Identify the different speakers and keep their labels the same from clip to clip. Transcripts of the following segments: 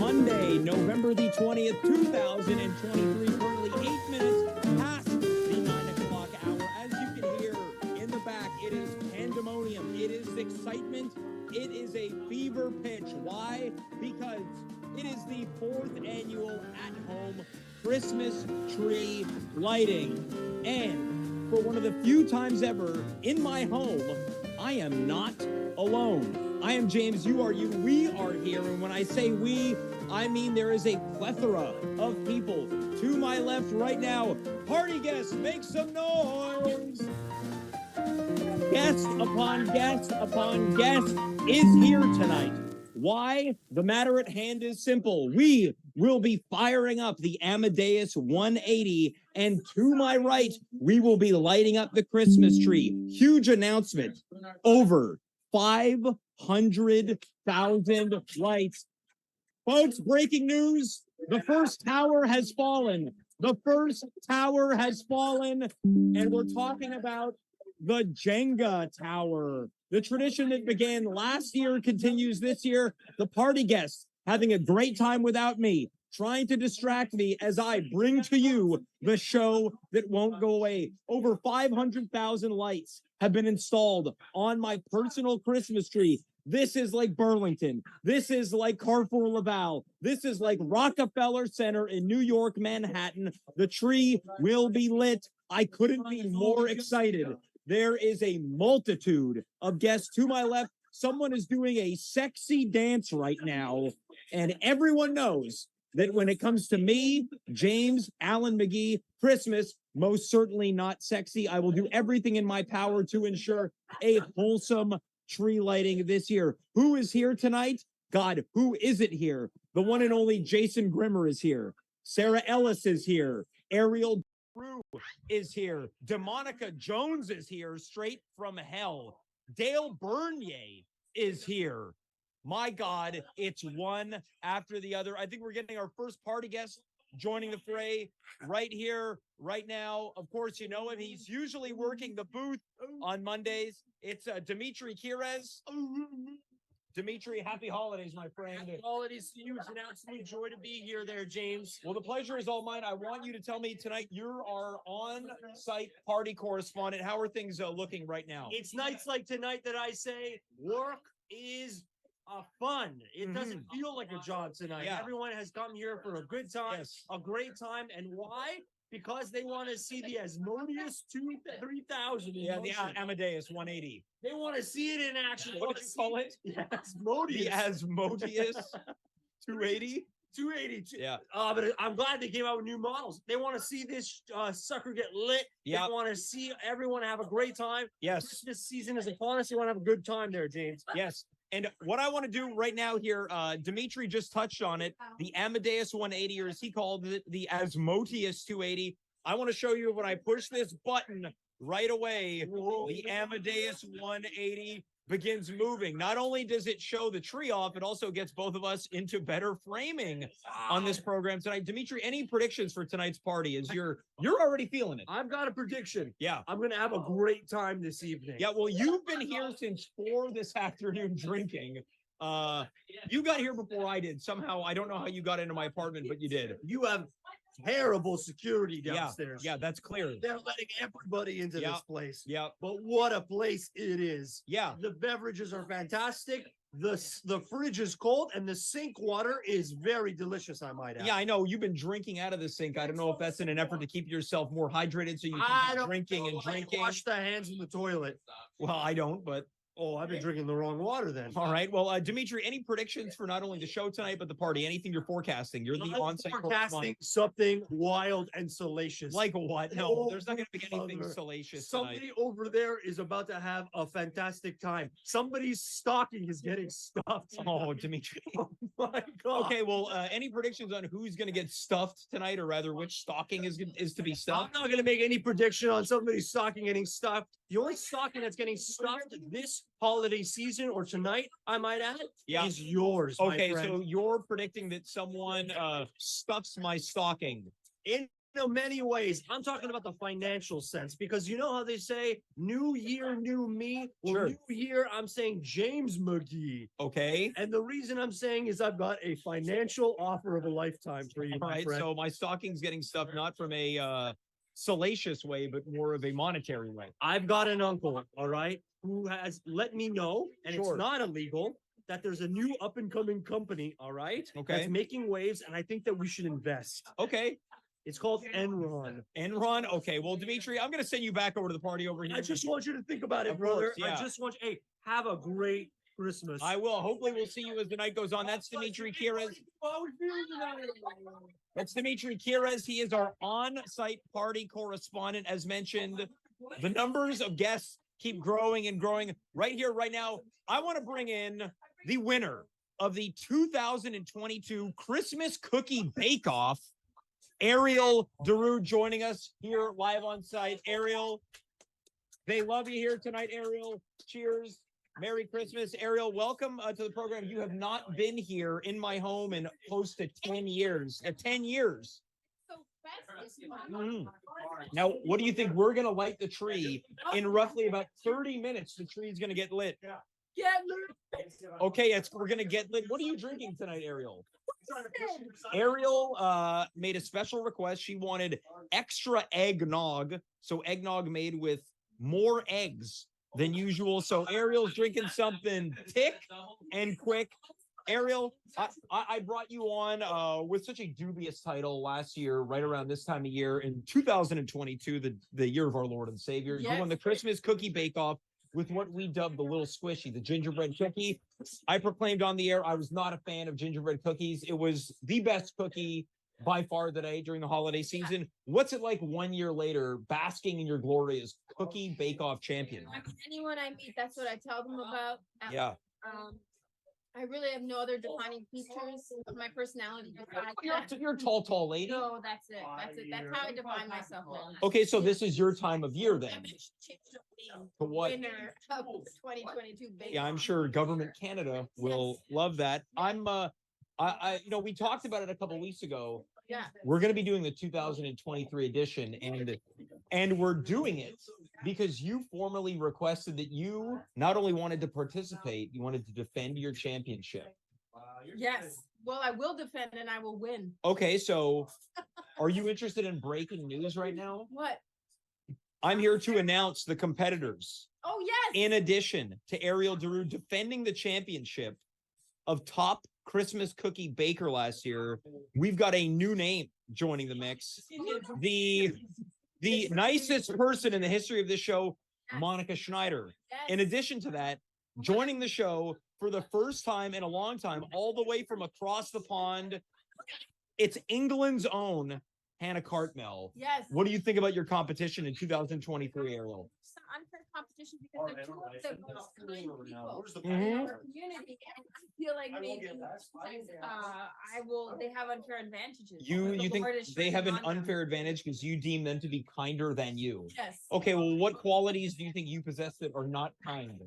Speaker 1: Monday, November the 20th, 2023, currently 8 minutes past the 9 o'clock hour. As you can hear in the back, it is pandemonium. It is excitement. It is a fever pitch. Why? Because it is the 4th annual at-home Christmas tree lighting. And for one of the few times ever in my home, I am not alone. I am James, you are you, we are here, and when I say we, I mean there is a plethora of people to my left right now. Party guests, make some noise! Guest upon guest upon guest is here tonight. Why? The matter at hand is simple. We will be firing up the Amadeus 180, and to my right, we will be lighting up the Christmas tree. Huge announcement. Over 500,000 lights. Folks, breaking news. The first tower has fallen. The first tower has fallen, and we're talking about the Jenga Tower. The tradition that began last year continues this year. The party guests having a great time without me, trying to distract me as I bring to you the show that won't go away. Over 500,000 lights have been installed on my personal Christmas tree. This is like Burlington. This is like Carrefour Laval. This is like Rockefeller Center in New York, Manhattan. The tree will be lit. I couldn't be more excited. There is a multitude of guests to my left. Someone is doing a sexy dance right now, and everyone knows that when it comes to me, James Allen McGee, Christmas, most certainly not sexy. I will do everything in my power to ensure a wholesome tree lighting this year. Who is here tonight? God, who isn't here? The one and only Jason Grimmer is here. Sarah Ellis is here. Ariel De Roo is here. Demonica Jones is here, straight from hell. Dale Bernier is here. My God, it's one after the other. I think we're getting our first party guest joining the fray right here, right now. Of course, you know him. He's usually working the booth on Mondays. It's Dimitri Kyres. Dimitri, happy holidays, my friend.
Speaker 2: Happy holidays to you. It's an absolute joy to be here there, James.
Speaker 1: Well, the pleasure is all mine. I want you to tell me tonight, you're our on-site party correspondent. How are things looking right now?
Speaker 2: It's nights like tonight that I say work is fun. It doesn't feel like a job tonight.
Speaker 1: Yeah.
Speaker 2: Everyone has come here for a good time, a great time. And why? Because they want to see the Asmodeus 3000.
Speaker 1: Yeah, the Amadeus 180.
Speaker 2: They want to see it in action.
Speaker 1: What did you call it?
Speaker 2: The Asmodeus.
Speaker 1: The Asmodeus 280?
Speaker 2: 282.
Speaker 1: Yeah.
Speaker 2: But I'm glad they came out with new models. They want to see this sucker get lit.
Speaker 1: Yeah.
Speaker 2: They want to see everyone have a great time.
Speaker 1: Yes.
Speaker 2: Christmas season is upon us. You want to have a good time there, James.
Speaker 1: Yes. And what I want to do right now here, Dimitri just touched on it, the Amadeus 180, or as he called it, the Asmodeus 280. I want to show you when I push this button right away, the Amadeus 180 begins moving. Not only does it show the tree off, it also gets both of us into better framing on this program tonight. Dimitri, any predictions for tonight's party? As you're already feeling it.
Speaker 2: I've got a prediction.
Speaker 1: Yeah.
Speaker 2: I'm going to have a great time this evening.
Speaker 1: Yeah, well, you've been here since 4 this afternoon drinking. You got here before I did. Somehow, I don't know how you got into my apartment, but you did.
Speaker 2: You have terrible security downstairs.
Speaker 1: Yeah, that's clear.
Speaker 2: They're letting everybody into this place.
Speaker 1: Yeah.
Speaker 2: But what a place it is.
Speaker 1: Yeah.
Speaker 2: The beverages are fantastic. The fridge is cold, and the sink water is very delicious, I might add.
Speaker 1: Yeah, I know. You've been drinking out of the sink. I don't know if that's in an effort to keep yourself more hydrated so you can keep drinking and drinking.
Speaker 2: Wash the hands in the toilet.
Speaker 1: Well, I don't, but...
Speaker 2: Oh, I've been drinking the wrong water then.
Speaker 1: All right. Well, Dimitri, any predictions for not only the show tonight, but the party? Anything you're forecasting? You're the on-site
Speaker 2: forecasting something wild and salacious.
Speaker 1: Like what? No, there's not going to be anything salacious
Speaker 2: Somebody
Speaker 1: tonight.
Speaker 2: over there is about to have a fantastic time. Somebody's stocking is getting stuffed.
Speaker 1: Oh, Dimitri.
Speaker 2: Oh my God.
Speaker 1: Okay, well, any predictions on who's going to get stuffed tonight, or rather which stocking is to be stuffed?
Speaker 2: I'm not going to make any prediction on somebody's stocking getting stuffed. The only stocking that's getting stuffed this holiday season, or tonight, I might add, is yours.
Speaker 1: Okay, so you're predicting that someone stuffs my stocking.
Speaker 2: In No, many ways. I'm talking about the financial sense because you know how they say new year, new me. Well,
Speaker 1: Sure.
Speaker 2: new year, I'm saying James McGee.
Speaker 1: Okay.
Speaker 2: And the reason I'm saying is I've got a financial offer of a lifetime for you,
Speaker 1: All
Speaker 2: my
Speaker 1: right.
Speaker 2: friend.
Speaker 1: So my stocking's getting stuffed not from a salacious way, but more of a monetary way.
Speaker 2: I've got an uncle, all right, who has let me know, and
Speaker 1: Sure.
Speaker 2: it's not illegal, that there's a new up and coming company, all right,
Speaker 1: Okay.
Speaker 2: that's making waves, and I think that we should invest.
Speaker 1: Okay.
Speaker 2: It's called Enron.
Speaker 1: Enron. Okay. Well, Dimitri, I'm going to send you back over to the party over here.
Speaker 2: I just want you to think about it,
Speaker 1: Of
Speaker 2: brother.
Speaker 1: course, yeah.
Speaker 2: I just want you, hey, have a great Christmas.
Speaker 1: I will. Hopefully, we'll see you as the night goes on. That's Dimitri Kyres. That's Dimitri Kyres. He is our on-site party correspondent. As mentioned, the numbers of guests keep growing and growing. Right here, right now, I want to bring in the winner of the 2022 Christmas Cookie Bake Off, Ariel De Roo, joining us here live on site. Ariel, they love you here tonight, Ariel. Cheers. Merry Christmas. Ariel, welcome to the program. You have not been here in my home in close to 10 years. 10 years. Mhm. Now, what do you think? We're going to light the tree in roughly about 30 minutes. The tree is going to get lit. Okay, we're going to get lit. What are you drinking tonight, Ariel? Ariel made a special request. She wanted extra eggnog. So eggnog made with more eggs than usual. So Ariel's drinking something thick and quick. Ariel, I brought you on with such a dubious title last year, right around this time of year in 2022, the year of our Lord and Savior. You won the Christmas Cookie Bake Off with what we dubbed the Little Squishy, the gingerbread cookie. I proclaimed on the air I was not a fan of gingerbread cookies. It was the best cookie by far that I ate during the holiday season. What's it like 1 year later, basking in your glory as Cookie Bake Off champion?
Speaker 3: Anyone I meet, that's what I tell them about.
Speaker 1: Yeah.
Speaker 3: I really have no other defining features of my personality.
Speaker 1: You're a tall lady.
Speaker 3: No, that's it. That's how I define myself now.
Speaker 1: Okay, so this is your time of year then. For what?
Speaker 3: Winner of 2022 Bake
Speaker 1: Yeah, I'm
Speaker 3: Off.
Speaker 1: sure Government Canada will love that. We talked about it a couple weeks ago.
Speaker 3: Yeah.
Speaker 1: We're going to be doing the 2023 edition, and we're doing it because you formally requested that you not only wanted to participate, you wanted to defend your championship.
Speaker 3: Yes. Well, I will defend and I will win.
Speaker 1: Okay, so are you interested in breaking news right now?
Speaker 3: What?
Speaker 1: I'm here to announce the competitors.
Speaker 3: Oh, yes.
Speaker 1: In addition to Ariel De Roo defending the championship of top Christmas cookie baker last year, we've got a new name joining the mix. The nicest person in the history of this show, Monica Schneider.
Speaker 3: Yes.
Speaker 1: In addition to that, joining the show for the first time in a long time, all the way from across the pond, it's England's own Hannah Cartmel.
Speaker 3: Yes.
Speaker 1: What do you think about your competition in 2023, Ariel?
Speaker 3: It's an unfair competition because they're two of the most kind people in
Speaker 1: Mhm.
Speaker 3: our community, and I feel like maybe they have unfair advantages.
Speaker 1: You
Speaker 3: The
Speaker 1: think
Speaker 3: Lord is
Speaker 1: they have an
Speaker 3: shining on them.
Speaker 1: unfair advantage because you deem them to be kinder than you?
Speaker 3: Yes.
Speaker 1: Okay, well, what qualities do you think you possess that are not kind?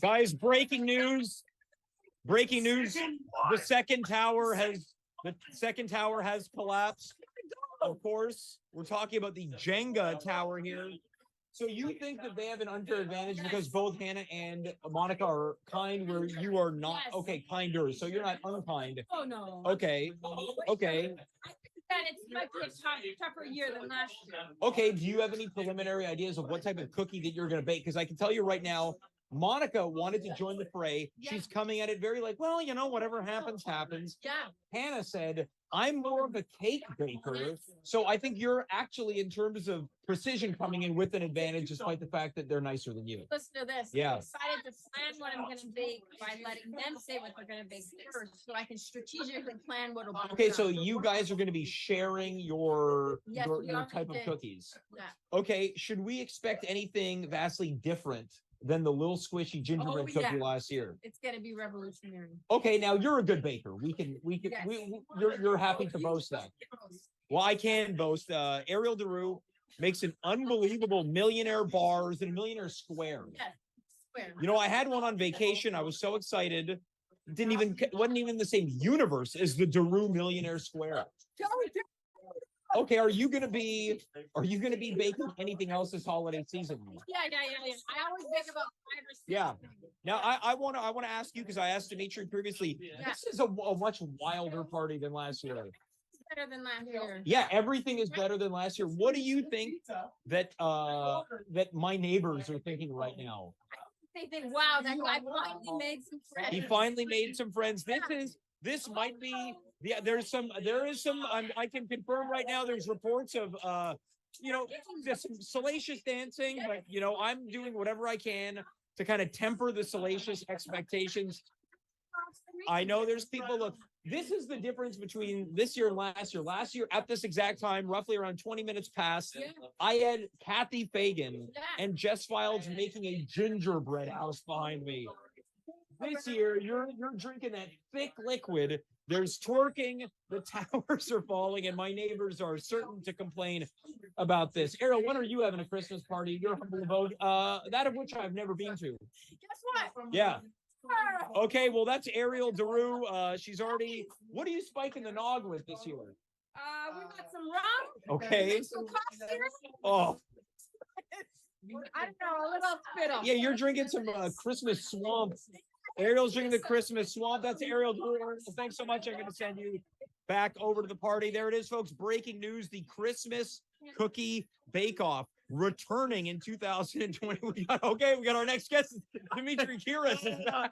Speaker 1: Guys, breaking news. Breaking news. The second tower has collapsed. Of course, we're talking about the Jenga tower here. So you think that they have an unfair advantage because both Hannah and Monica are kind where you are not?
Speaker 3: Yes.
Speaker 1: Okay, kinder. So you're not unkind.
Speaker 3: Oh, no.
Speaker 1: Okay. Okay.
Speaker 3: And it might be a tougher year than last year.
Speaker 1: Okay. Do you have any preliminary ideas of what type of cookie that you're going to bake? Because I can tell you right now, Monica wanted to join the fray.
Speaker 3: Yeah.
Speaker 1: She's coming at it very like, well, whatever happens, happens.
Speaker 3: Yeah.
Speaker 1: Hannah said, I'm more of a cake baker. So I think you're actually, in terms of precision, coming in with an advantage, despite the fact that they're nicer than you.
Speaker 3: Listen to this.
Speaker 1: Yeah.
Speaker 3: I decided to plan what I'm going to bake by letting them say what they're going to bake first, so I can strategically plan what will be.
Speaker 1: Okay,
Speaker 3: done.
Speaker 1: so you guys are going to be sharing your
Speaker 3: Yes,
Speaker 1: your,
Speaker 3: we
Speaker 1: your
Speaker 3: already
Speaker 1: type of
Speaker 3: did.
Speaker 1: cookies.
Speaker 3: Yeah.
Speaker 1: Okay, should we expect anything vastly different than the little squishy gingerbread
Speaker 3: Oh,
Speaker 1: cookie
Speaker 3: yeah.
Speaker 1: last year?
Speaker 3: It's going to be revolutionary.
Speaker 1: Okay, now you're a good baker.
Speaker 3: Yes.
Speaker 1: You're happy to boast that. Well, I can boast. Ariel De Roo makes an unbelievable millionaire bars and millionaire square.
Speaker 3: Yes. Swear.
Speaker 1: I had one on vacation. I was so excited. Wasn't even the same universe as the De Roo millionaire square. Okay, are you gonna be baking anything else this holiday season?
Speaker 3: Yeah. I always think about 5 or 6.
Speaker 1: Yeah. Now I want to ask you, because I asked Dimitri previously.
Speaker 3: Yeah.
Speaker 1: This is a much wilder party than last year.
Speaker 3: Better than last year.
Speaker 1: Yeah, everything is better than last year. What do you think that my neighbors are thinking right now?
Speaker 3: They think, wow, that guy finally made some friends.
Speaker 1: He finally made some friends. This might be, yeah, there is some, I can confirm right now, there's reports of, there's some salacious dancing, but I'm doing whatever I can to kind of temper the salacious expectations. I know there's people, look, this is the difference between this year and last year. Last year at this exact time, roughly around 20 minutes past, I had Kathy Fagan and Jess Files making a gingerbread house behind me. This year, you're drinking that thick liquid. There's twerking, the towers are falling, and my neighbors are certain to complain about this. Ariel, when are you having a Christmas party? Your humble abode, that of which I've never been to.
Speaker 3: Guess what?
Speaker 1: Yeah. Okay, well, that's Ariel De Roo. She's already. What are you spiking the nog with this year?
Speaker 3: We got some rum.
Speaker 1: Okay.
Speaker 3: Some cough syrup.
Speaker 1: Oh.
Speaker 3: I don't know, a little spittle.
Speaker 1: Yeah, you're drinking some Christmas swamp. Ariel's drinking the Christmas swamp. That's Ariel De Roo. Thanks so much. I'm going to send you back over to the party. There it is, folks. Breaking news: the Christmas Cookie Bake Off returning in 2020. We got our next guest, Dimitri Kyres.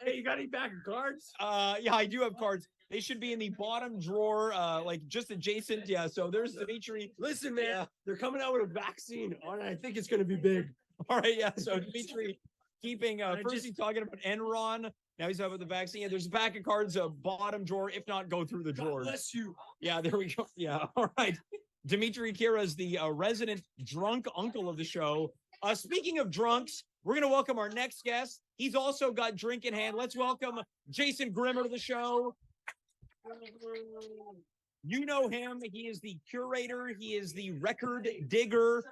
Speaker 2: Hey, you got any back of cards?
Speaker 1: Yeah, I do have cards. They should be in the bottom drawer, like just adjacent. Yeah, so there's Dimitri.
Speaker 2: Listen, man, they're coming out with a vaccine on it. I think it's going to be big.
Speaker 1: All right, yeah. So Dimitri keeping first he's talking about Enron. Now he's about the vaccine. Yeah, there's a pack of cards, bottom drawer. If not, go through the drawer.
Speaker 2: Bless you.
Speaker 1: Yeah, there we go. Yeah, all right. Dimitri Kyres, the resident drunk uncle of the show. Speaking of drunks, we're going to welcome our next guest. He's also got drink in hand. Let's welcome Jason Grimmer to the show. You know him. He is the curator. He is the record digger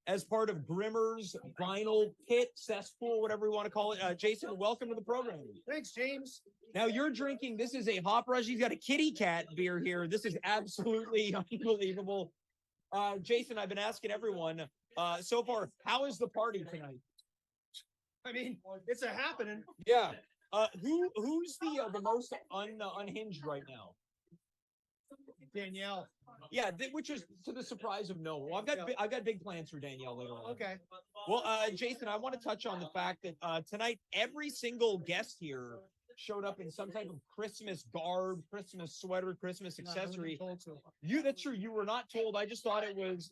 Speaker 1: as part of Grimmer's vinyl pit, cesspool, whatever we want to call it. Jason, welcome to the program.
Speaker 2: Thanks, James.
Speaker 1: Now you're drinking, this is a Hop Rush. He's got a kitty cat beer here. This is absolutely unbelievable. Jason, I've been asking everyone so far, how is the party tonight?
Speaker 2: I mean, it's a happening.
Speaker 1: Yeah. Who's the most unhinged right now?
Speaker 2: Danielle.
Speaker 1: Yeah, which is to the surprise of no one. I've got big plans for Danielle later on.
Speaker 2: Okay.
Speaker 1: Well, Jason, I want to touch on the fact that tonight every single guest here showed up in some type of Christmas garb, Christmas sweater, Christmas accessory. That's true. You were not told. I just thought it was.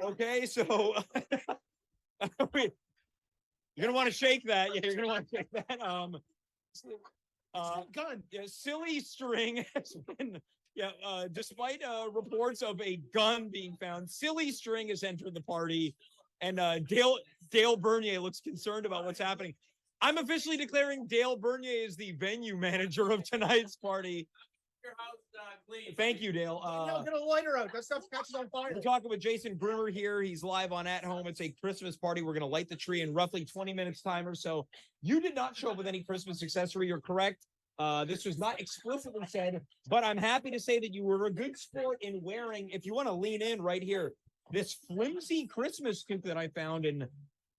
Speaker 1: Okay, so you're gonna want to shake that. Yeah, you're gonna want to shake that. Gun. Yeah, silly string has been. Yeah, despite reports of a gun being found, silly string has entered the party, and Dale Bernier looks concerned about what's happening. I'm officially declaring Dale Bernier is the venue manager of tonight's party.
Speaker 2: Your house, clean.
Speaker 1: Thank you, Dale.
Speaker 2: No, get a lighter out. That stuff catches on fire.
Speaker 1: We're talking with Jason Grimmer here. He's live on At Home. It's a Christmas party. We're going to light the tree in roughly 20 minutes time or so. You did not show up with any Christmas accessory. You're correct. This was not explicitly said, but I'm happy to say that you were a good sport in wearing, if you want to lean in right here, this flimsy Christmas suit that I found. And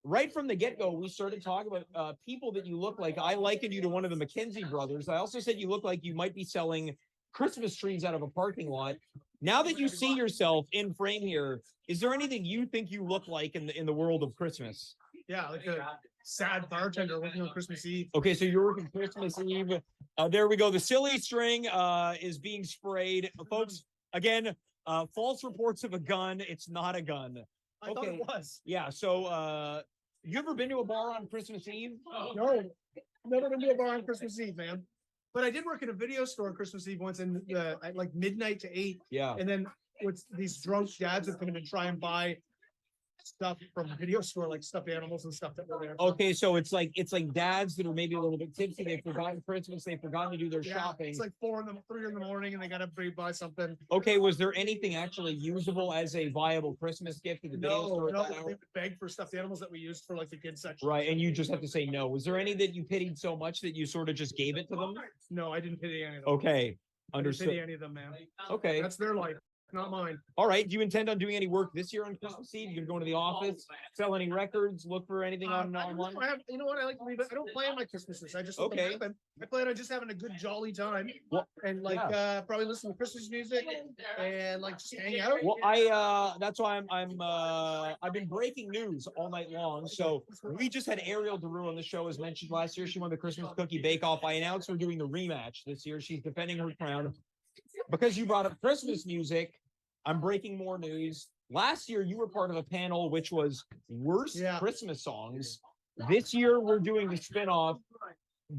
Speaker 1: right from the get-go, we started talking about people that you look like. I likened you to one of the McKenzie brothers. I also said you look like you might be selling Christmas trees out of a parking lot. Now that you see yourself in frame here, is there anything you think you look like in the world of Christmas?
Speaker 2: Yeah, like a sad bartender working on Christmas Eve.
Speaker 1: Okay, so you're working Christmas Eve. There we go. The silly string is being sprayed. Folks, again, false reports of a gun. It's not a gun.
Speaker 2: I thought it was.
Speaker 1: Yeah, so you ever been to a bar on Christmas Eve?
Speaker 2: No, never been to a bar on Christmas Eve, man. But I did work in a video store on Christmas Eve once, and at like midnight to 8.
Speaker 1: Yeah.
Speaker 2: And then with these drunk dads would come in and try and buy stuff from the video store, like stuffed animals and stuff that were there.
Speaker 1: Okay, so it's like dads that are maybe a little bit tipsy. They've forgotten Christmas. They've forgotten to do their shopping.
Speaker 2: It's like 3 in the morning, and they gotta buy something.
Speaker 1: Okay, was there anything actually usable as a viable Christmas gift at the video store?
Speaker 2: No, they would beg for stuffed animals that we used for like the kids section.
Speaker 1: Right, and you just have to say no. Was there any that you pitied so much that you sort of just gave it to them?
Speaker 2: No, I didn't pity any of them.
Speaker 1: Okay.
Speaker 4: I didn't say
Speaker 1: Understood.
Speaker 4: any of them, man.
Speaker 1: Okay.
Speaker 4: That's their life, not mine.
Speaker 1: All right. Do you intend on doing any work this year on Christmas Eve? You gonna go into the office, sell any records, look for anything on
Speaker 4: I don't know,
Speaker 1: online?
Speaker 4: you know what? I like to leave it. I don't plan my Christmases. I just let them
Speaker 1: Okay.
Speaker 4: happen. I plan on just having a good jolly time.
Speaker 1: Well,
Speaker 4: And like probably listen to Christmas music and like just hang out.
Speaker 1: Well, that's why I've been breaking news all night long. So we just had Ariel De Roo on the show, as mentioned last year. She won the Christmas Cookie Bake Off. I announced we're doing the rematch this year. She's defending her crown. Because you brought up Christmas music, I'm breaking more news. Last year, you were part of a panel which was worst Christmas songs. This year, we're doing the spinoff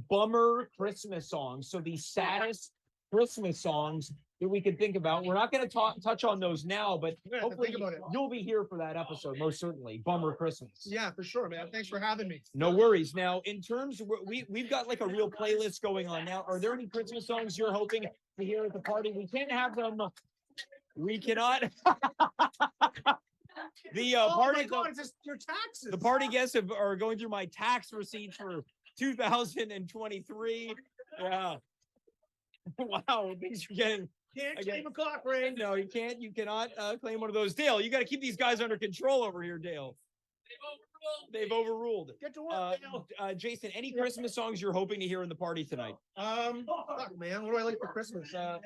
Speaker 1: bummer Christmas songs. So the saddest Christmas songs that we could think about. We're not going to touch on those now, but hopefully
Speaker 4: think about it.
Speaker 1: you'll be here for that episode, most certainly. Bummer Christmas.
Speaker 4: Yeah, for sure, man. Thanks for having me.
Speaker 1: No worries. Now, in terms of we've got like a real playlist going on now. Are there any Christmas songs you're hoping to hear at the party? We can't have them. We cannot. The
Speaker 4: Oh
Speaker 1: party.
Speaker 4: my God, it's just your taxes.
Speaker 1: The party guests are going through my tax receipts for 2023. Yeah. Wow, things are getting.
Speaker 4: Can't
Speaker 1: Again.
Speaker 4: claim a clock ring.
Speaker 1: No, you can't. You cannot claim one of those. Dale, you got to keep these guys under control over here, Dale. They've overruled.
Speaker 4: Get to work now.
Speaker 1: Jason, any Christmas songs you're hoping to hear in the party tonight?
Speaker 4: Fuck, man, what do I like for Christmas? I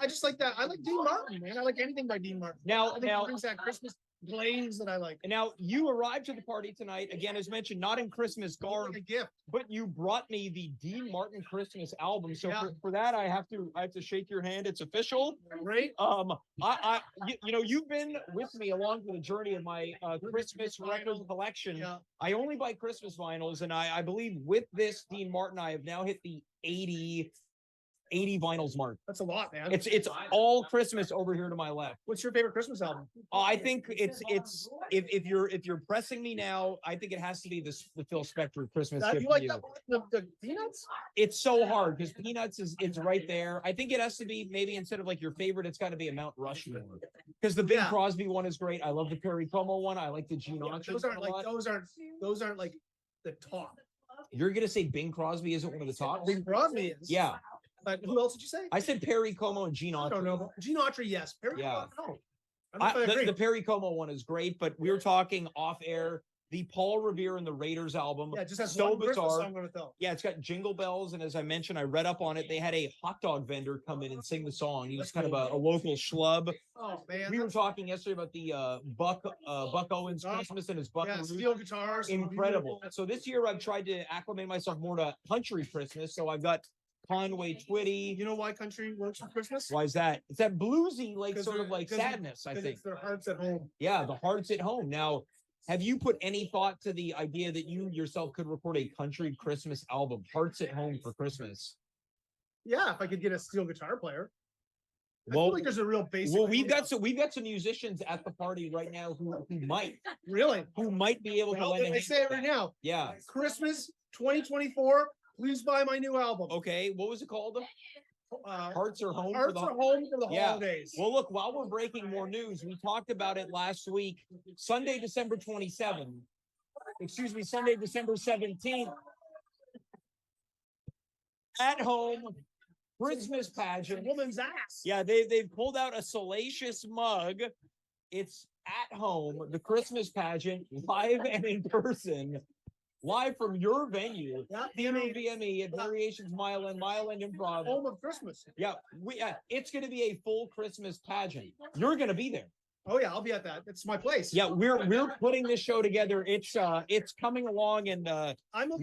Speaker 4: just like that. I like Dean Martin, man. I like anything by Dean Martin. I think it brings that Christmas glaze that I like.
Speaker 1: And now you arrived to the party tonight, again, as mentioned, not in Christmas garb,
Speaker 4: Like a gift.
Speaker 1: but you brought me the Dean Martin Christmas album. So
Speaker 4: Yeah.
Speaker 1: for that, I have to shake your hand. It's official.
Speaker 4: Right?
Speaker 1: You've been with me along for the journey of my Christmas record collection.
Speaker 4: Yeah.
Speaker 1: I only buy Christmas vinyls, and I believe with this Dean Martin, I have now hit the 80 vinyls mark.
Speaker 4: That's a lot, man.
Speaker 1: It's all Christmas over here to my left.
Speaker 4: What's your favorite Christmas album?
Speaker 1: I think it's if you're pressing me now, I think it has to be the Phil Spector Christmas gift.
Speaker 4: You like
Speaker 1: for
Speaker 4: that one? The Peanuts?
Speaker 1: It's so hard because Peanuts is right there. I think it has to be maybe instead of like your favorite, it's got to be a Mount Rushmore. Because the Bing Crosby one is great. I love the Perry Como one. I like the Gene Autry
Speaker 4: Those aren't
Speaker 1: one a
Speaker 4: like
Speaker 1: lot.
Speaker 4: those aren't like the top.
Speaker 1: You're gonna say Bing Crosby isn't one of the tops?
Speaker 4: Bing Crosby is.
Speaker 1: Yeah,
Speaker 4: But who else did you say?
Speaker 1: I said Perry Como and Gene
Speaker 4: I
Speaker 1: Autry.
Speaker 4: don't know. Gene Autry, yes. Perry,
Speaker 1: Yeah.
Speaker 4: no. I don't know if I agree.
Speaker 1: The Perry Como one is great, but we were talking off air. The Paul Revere and the Raiders album.
Speaker 4: Yeah, it just has
Speaker 1: so
Speaker 4: one Christmas
Speaker 1: bizarre.
Speaker 4: song on it though.
Speaker 1: Yeah, it's got jingle bells, and as I mentioned, I read up on it. They had a hot dog vendor come in and sing the song. He was kind of a local schlub.
Speaker 4: Oh man.
Speaker 1: We were talking yesterday about the Buck Owens Christmas and his Buckaroo.
Speaker 4: steel guitars.
Speaker 1: Incredible. So this year I've tried to acclimate myself more to country Christmas. So I've got Conway Twitty.
Speaker 4: You know why country works for Christmas?
Speaker 1: Why is that? It's that bluesy, like
Speaker 4: 'Cause
Speaker 1: sort of
Speaker 4: they're-
Speaker 1: like
Speaker 4: 'cause
Speaker 1: sadness, I
Speaker 4: Because
Speaker 1: think.
Speaker 4: it's their hearts at home.
Speaker 1: Yeah, the heart's at home. Now, have you put any thought to the idea that you yourself could record a country Christmas album, Hearts at Home for Christmas?
Speaker 4: Yeah, if I could get a steel guitar player. I
Speaker 1: Well,
Speaker 4: feel like there's a real basic.
Speaker 1: well, we've got some musicians at the party right now who might
Speaker 4: really.
Speaker 1: be able to
Speaker 4: Well,
Speaker 1: lend a
Speaker 4: I
Speaker 1: hand.
Speaker 4: say it right now.
Speaker 1: Yeah.
Speaker 4: Christmas 2024. Please buy my new album.
Speaker 1: Okay. What was it called?
Speaker 4: Uh,
Speaker 1: Hearts are home.
Speaker 4: Hearts are home for the
Speaker 1: Yeah.
Speaker 4: holidays.
Speaker 1: Well, look, while we're breaking more news, we talked about it last week. Sunday, December 27th. Excuse me, Sunday, December 17th. At home Christmas pageant.
Speaker 4: Woman's ass.
Speaker 1: Yeah, they've pulled out a salacious mug. It's at home, the Christmas pageant, live and in person. Live from your venue,
Speaker 4: Yeah,
Speaker 1: VME at Variations Mile End Improv.
Speaker 4: home of Christmas.
Speaker 1: Yeah, it's going to be a full Christmas pageant. You're going to be there.
Speaker 4: Oh yeah, I'll be at that. It's my place.
Speaker 1: Yeah, we're putting this show together. It's coming along, and
Speaker 4: I'm a.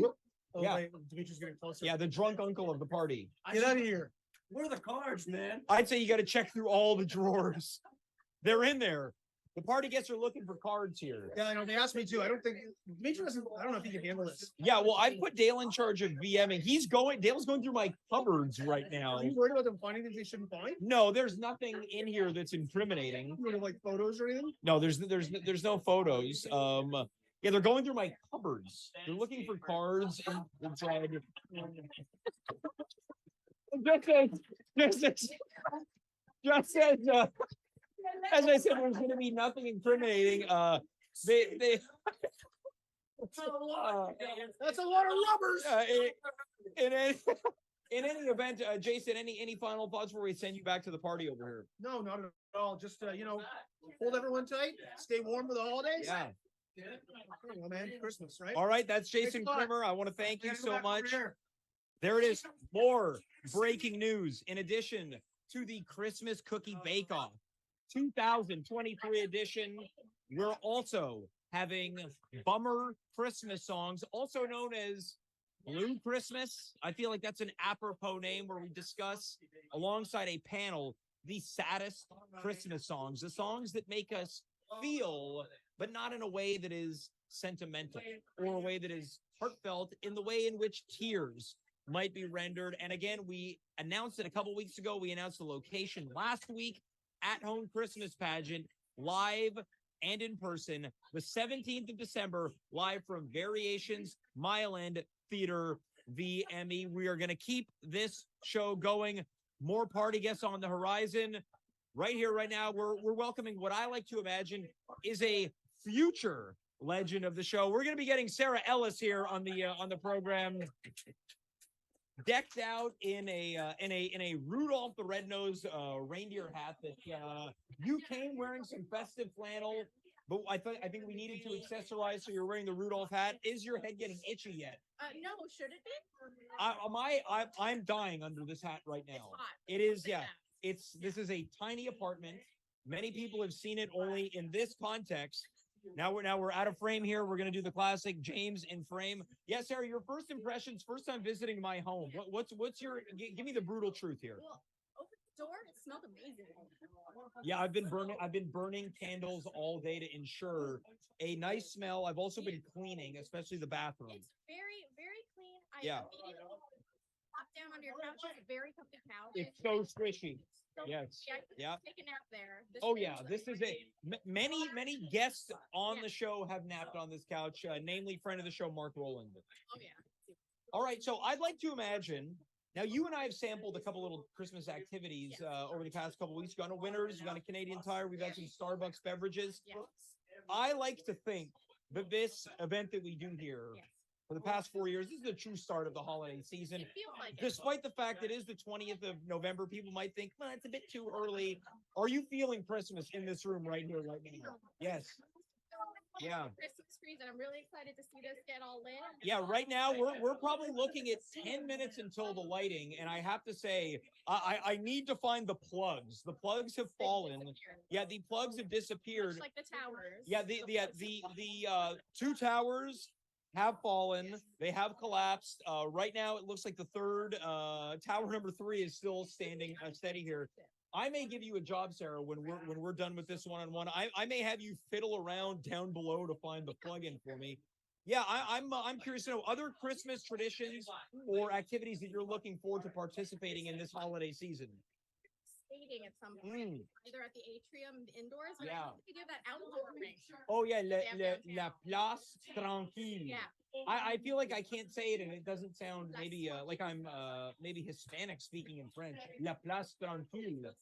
Speaker 4: Oh,
Speaker 1: Yeah.
Speaker 4: wait, Dimitri's getting closer.
Speaker 1: yeah, the drunk uncle of the party.
Speaker 4: Get out of here.
Speaker 2: Where are the cards, man?
Speaker 1: I'd say you got to check through all the drawers. They're in there. The party guests are looking for cards here.
Speaker 4: Yeah, I know. They asked me to. I don't think Dimitri doesn't. I don't know if he can handle this.
Speaker 1: Yeah, well, I put Dale in charge of VMing. Dale's going through my cupboards right now.
Speaker 4: Are you worried about them finding things they shouldn't find?
Speaker 1: No, there's nothing in here that's incriminating.
Speaker 4: You know, like photos or anything?
Speaker 1: No, there's no photos. Yeah, they're going through my cupboards. They're looking for cards inside. Just as I said, there's going to be nothing incriminating. They
Speaker 4: That's a lot of rubbers.
Speaker 1: in any In any event, Jason, any final thoughts before we send you back to the party over here?
Speaker 4: No, not at all. Just hold everyone tight. Stay warm for the holidays.
Speaker 1: Yeah.
Speaker 4: There you go, man. Christmas, right?
Speaker 1: All right, that's Jason
Speaker 4: Thanks a lot.
Speaker 1: Krimmer. I want to thank you
Speaker 4: Gotta go
Speaker 1: so
Speaker 4: back over
Speaker 1: much.
Speaker 4: here.
Speaker 1: There it is. More breaking news. In addition to the Christmas Cookie Bake Off 2023 edition, we're also having Bummer Christmas songs, also known as Blue Christmas. I feel like that's an apropos name where we discuss alongside a panel the saddest Christmas songs, the songs that make us feel, but not in a way that is sentimental or a way that is heartfelt, in the way in which tears might be rendered. And again, we announced it a couple weeks ago. We announced the location last week. At Home Christmas Pageant, live and in person, the 17th of December, live from Variations Mile End Theater VME. We are going to keep this show going. More party guests on the horizon. Right here, right now, we're welcoming what I like to imagine is a future legend of the show. We're going to be getting Sarah Ellis here on the program, decked out in a Rudolph the Red-Nosed reindeer hat that you came wearing some festive flannel, but I think we needed to accessorize, so you're wearing the Rudolph hat. Is your head getting itchy yet?
Speaker 3: No, should it be?
Speaker 1: I'm dying under this hat right now.
Speaker 3: It's hot.
Speaker 1: It is, yeah. This is a tiny apartment. Many people have seen it only in this context. Now we're out of frame here. We're gonna do the classic James in frame. Yeah, Sarah, your first impressions, first time visiting my home. What's your? Give me the brutal truth here.
Speaker 3: Well, open the door. It smelled amazing.
Speaker 1: Yeah, I've been burning candles all day to ensure a nice smell. I've also been cleaning, especially the bathroom.
Speaker 3: It's very, very clean. I
Speaker 1: Yeah.
Speaker 3: immediately pop down under your couch. It's a very comfy couch.
Speaker 1: It's so squishy. Yes.
Speaker 3: Yeah.
Speaker 1: Yeah.
Speaker 3: Take a nap there.
Speaker 1: Oh yeah, this is it. Many guests on the show have napped on this couch, namely friend of the show, Mark Rowland.
Speaker 3: Oh yeah.
Speaker 1: All right, so I'd like to imagine. Now, you and I have sampled a couple little Christmas activities over the past couple weeks. We've gone to Winners, we've gone to Canadian Tire, we've had some Starbucks beverages.
Speaker 3: Yes.
Speaker 1: I like to think that this event that we do here
Speaker 3: Yes.
Speaker 1: for the past 4 years, this is the true start of the holiday season.
Speaker 3: It feels like it.
Speaker 1: Despite the fact it is the 20th of November, people might think, well, it's a bit too early. Are you feeling Christmas in this room right here, right now? Yes. Yeah.
Speaker 3: Christmas trees, and I'm really excited to see this get all lit.
Speaker 1: Yeah, right now we're probably looking at 10 minutes until the lighting, and I have to say I need to find the plugs. The plugs have fallen. Yeah, the plugs have disappeared.
Speaker 3: Much like the towers.
Speaker 1: Yeah, the two towers have fallen. They have collapsed. Right now it looks like the third tower number 3 is still standing steady here. I may give you a job, Sarah, when we're done with this one-on-one. I may have you fiddle around down below to find the plug-in for me. Yeah, I'm curious to know other Christmas traditions or activities that you're looking forward to participating in this holiday season.
Speaker 3: Skating at some point, either at the atrium indoors, or
Speaker 1: Yeah.
Speaker 3: we do that outdoor rink.
Speaker 1: Oh yeah,
Speaker 3: Yeah.
Speaker 1: la place tranquille.
Speaker 3: Yeah.
Speaker 1: I feel like I can't say it, and it doesn't sound maybe like I'm maybe Hispanic speaking in French. La place tranquille.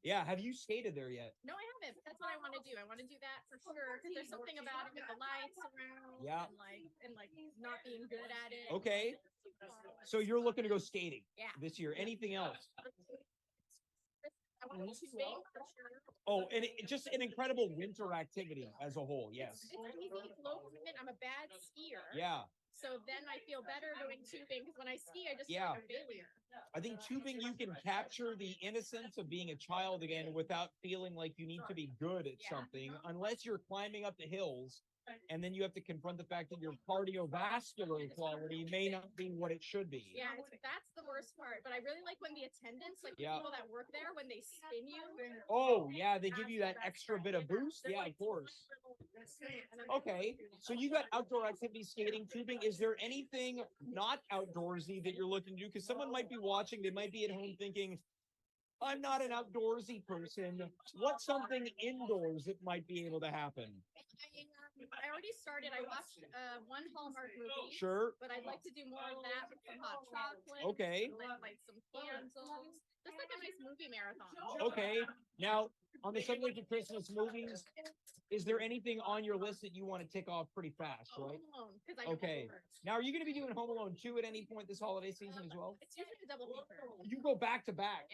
Speaker 1: Yeah, have you skated there yet?
Speaker 3: No, I haven't, but that's what I want to do. I want to do that for sure, because there's something about it with the lights around.
Speaker 1: Yeah.
Speaker 3: And like not being good at it.
Speaker 1: Okay. So you're looking to go skating
Speaker 3: Yeah.
Speaker 1: this year. Anything else?
Speaker 3: I want to tubing for sure.
Speaker 1: Oh, and just an incredible winter activity as a whole. Yes.
Speaker 3: It's easy, low movement. I'm a bad skier.
Speaker 1: Yeah.
Speaker 3: So then I feel better doing tubing, because when I ski, I just
Speaker 1: Yeah.
Speaker 3: feel like a failure.
Speaker 1: I think tubing, you can capture the innocence of being a child again without feeling like you need to be good at
Speaker 3: Yeah.
Speaker 1: something, unless you're climbing up the hills. And then you have to confront the fact that your cardiovascular quality may not be what it should be.
Speaker 3: Yeah, that's the worst part. But I really like when the attendants, like the
Speaker 1: Yeah.
Speaker 3: people that work there, when they spin you.
Speaker 1: Oh, yeah, they give you that extra bit of boost. Yeah, of course. Okay, so you got outdoor activity, skating, tubing. Is there anything not outdoorsy that you're looking to do? Because someone might be watching, they might be at home thinking, I'm not an outdoorsy person. What's something indoors that might be able to happen?
Speaker 3: I already started. I watched one Hallmark movie.
Speaker 1: Sure.
Speaker 3: But I'd like to do more of that with some hot chocolate.
Speaker 1: Okay.
Speaker 3: And like some candles. Just like a nice movie marathon.
Speaker 1: Okay. Now, on the subject of Christmas movies, Is there anything on your list that you want to tick off pretty fast, right?
Speaker 3: Home Alone, 'cause I know
Speaker 1: Okay.
Speaker 3: Home Alone.
Speaker 1: Now, are you going to be doing Home Alone 2 at any point this holiday season as well?
Speaker 3: It's usually a double feature.
Speaker 1: You go back to back.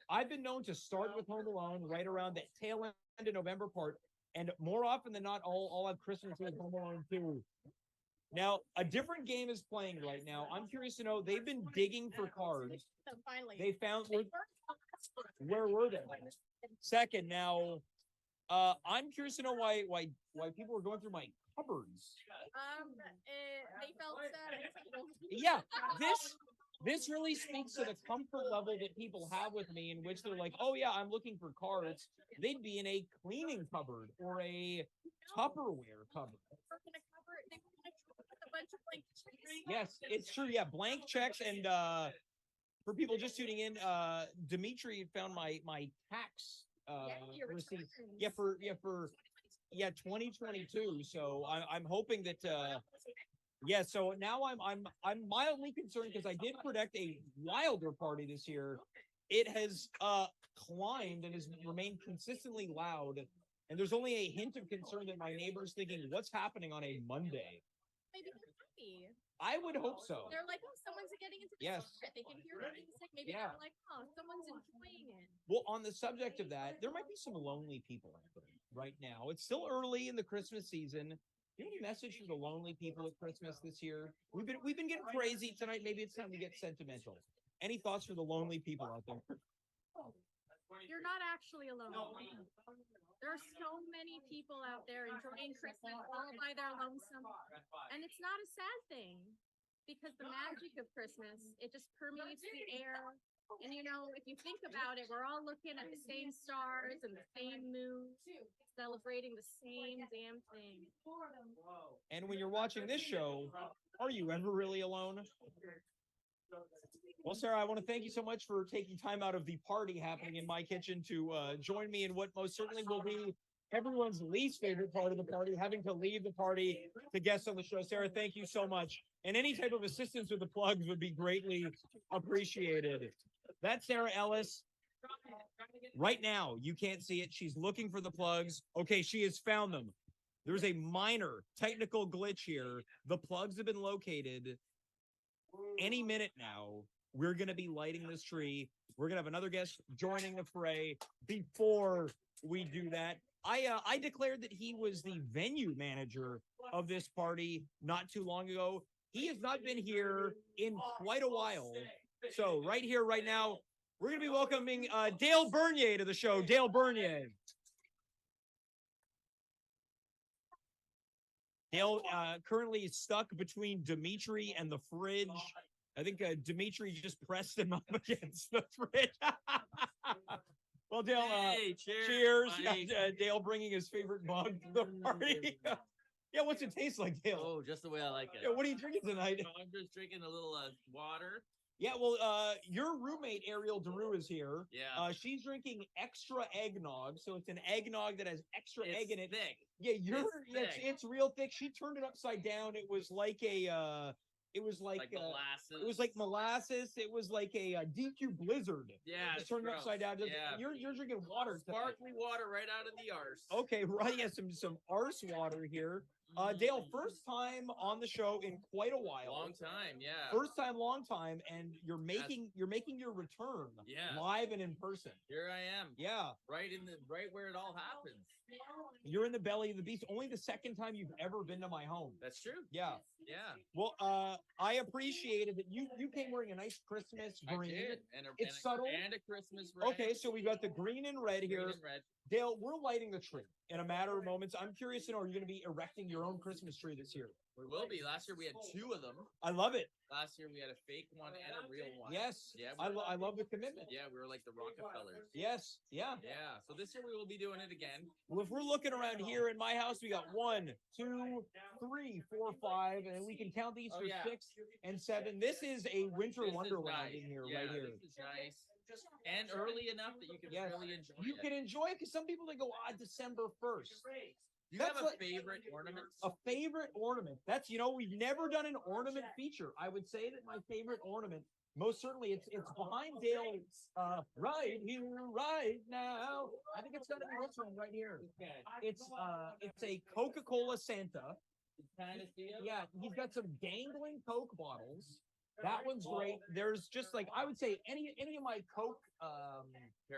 Speaker 1: I've been known to start with Home Alone right around the tail end of November part, and more often than not, I'll have Christmas with Home Alone 2. Now, a different game is playing right now. I'm curious to know, they've been digging for cards.
Speaker 3: So finally.
Speaker 1: They found, where were they? Second, now, I'm curious to know why people are going through my cupboards.
Speaker 3: They felt sad.
Speaker 1: Yeah, this really speaks to the comfort level that people have with me, in which they're like, oh yeah, I'm looking for cards. They'd be in a cleaning cupboard or a Tupperware cupboard. Yes, it's true. Yeah, blank checks. And for people just tuning in, Dimitri found my tax receipt. Yeah, for 2022. So I'm hoping that yeah, so now I'm mildly concerned because I did predict a wilder party this year. It has climbed and has remained consistently loud, and there's only a hint of concern that my neighbor's thinking, what's happening on a Monday?
Speaker 3: Maybe they're happy.
Speaker 1: I would hope so.
Speaker 3: They're like, oh, someone's getting into the
Speaker 1: Yes.
Speaker 3: spirit. They can hear the music. Maybe
Speaker 1: Yeah.
Speaker 3: they're like, oh, someone's enjoying it.
Speaker 1: Well, on the subject of that, there might be some lonely people out there right now. It's still early in the Christmas season. Do you have any message for the lonely people at Christmas this year? We've been getting crazy tonight. Maybe it's time to get sentimental. Any thoughts for the lonely people out there?
Speaker 3: You're not actually alone. There are so many people out there enjoying Christmas all by their lonesome. And it's not a sad thing, because the magic of Christmas, it just permeates the air. And you know, if you think about it, we're all looking at the same stars and the same moon, celebrating the same damn thing.
Speaker 1: And when you're watching this show, are you ever really alone? Well, Sarah, I want to thank you so much for taking time out of the party happening in my kitchen to join me in what most certainly will be everyone's least favorite part of the party, having to leave the party to guest on the show. Sarah, thank you so much. And any type of assistance with the plugs would be greatly appreciated. That's Sarah Ellis. Right now, you can't see it. She's looking for the plugs. Okay, she has found them. There's a minor technical glitch here. The plugs have been located. Any minute now, we're going to be lighting this tree. We're going to have another guest joining the fray. Before we do that, I declared that he was the venue manager of this party not too long ago. He has not been here in quite a while. So right here, right now, we're going to be welcoming Dale Bernier to the show. Dale Bernier. Dale currently is stuck between Dimitri and the fridge. I think Dimitri just pressed him up against the fridge. Well, Dale,
Speaker 5: hey,
Speaker 1: cheers.
Speaker 5: buddy.
Speaker 1: Dale bringing his favorite mug to the party. Yeah, what's it taste like, Dale?
Speaker 5: Oh, just the way I like it.
Speaker 1: Yeah, what are you drinking tonight?
Speaker 5: I'm just drinking a little water.
Speaker 1: Yeah, well, your roommate, Ariel De Roo, is here.
Speaker 5: Yeah.
Speaker 1: She's drinking extra eggnog, so it's an eggnog that has extra egg in it.
Speaker 5: Thick.
Speaker 1: Yeah, it's real thick. She turned it upside down. It was like a it was like
Speaker 5: molasses.
Speaker 1: It was like molasses. It was like a DQ Blizzard.
Speaker 5: Yeah,
Speaker 1: Just turned it
Speaker 5: gross.
Speaker 1: upside down.
Speaker 5: Yeah.
Speaker 1: You're drinking water.
Speaker 5: Sparkling water right out of the arse.
Speaker 1: Okay, right. Yeah, some arse water here. Dale, first time on the show in quite a while.
Speaker 5: Long time, yeah.
Speaker 1: First time, long time, and you're making your return.
Speaker 5: Yeah.
Speaker 1: Live and in person.
Speaker 5: Here I am.
Speaker 1: Yeah.
Speaker 5: Right where it all happens.
Speaker 1: You're in the belly of the beast. Only the second time you've ever been to my home.
Speaker 5: That's true.
Speaker 1: Yeah.
Speaker 5: Yeah.
Speaker 1: Well, I appreciated that you came wearing a nice Christmas green.
Speaker 5: I did.
Speaker 1: It's subtle.
Speaker 5: And a Christmas red.
Speaker 1: Okay, so we got the green and red here.
Speaker 5: Green and red.
Speaker 1: Dale, we're lighting the tree in a matter of moments. I'm curious to know, are you going to be erecting your own Christmas tree this year?
Speaker 5: We will be. Last year we had 2 of them.
Speaker 1: I love it.
Speaker 5: Last year we had a fake one and a real one.
Speaker 1: Yes.
Speaker 5: Yeah.
Speaker 1: I love the commitment.
Speaker 5: Yeah, we were like the Rockefellers.
Speaker 1: Yes. Yeah.
Speaker 5: Yeah. So this year we will be doing it again.
Speaker 1: Well, if we're looking around here in my house, we got 1, 2, 3, 4, 5, and we can count these for 6 and 7. This is a winter
Speaker 5: This is
Speaker 1: wonderland
Speaker 5: nice.
Speaker 1: in here,
Speaker 5: Yeah,
Speaker 1: right here.
Speaker 5: This is nice. And early enough that you can
Speaker 1: Yes.
Speaker 5: really enjoy
Speaker 1: You
Speaker 5: it.
Speaker 1: can enjoy it because some people they go, December 1st.
Speaker 5: You
Speaker 1: That's
Speaker 5: have a
Speaker 1: like-
Speaker 5: favorite ornament?
Speaker 1: A favorite ornament. That's, you know, we've never done an ornament feature. I would say that my favorite ornament, most certainly it's behind Dale, right here, right now. I think it's gonna be this one right here. It's a Coca-Cola Santa.
Speaker 5: Kind of see it?
Speaker 1: Yeah, he's got some dangling Coke bottles. That one's great. There's just like, I would say any of my Coke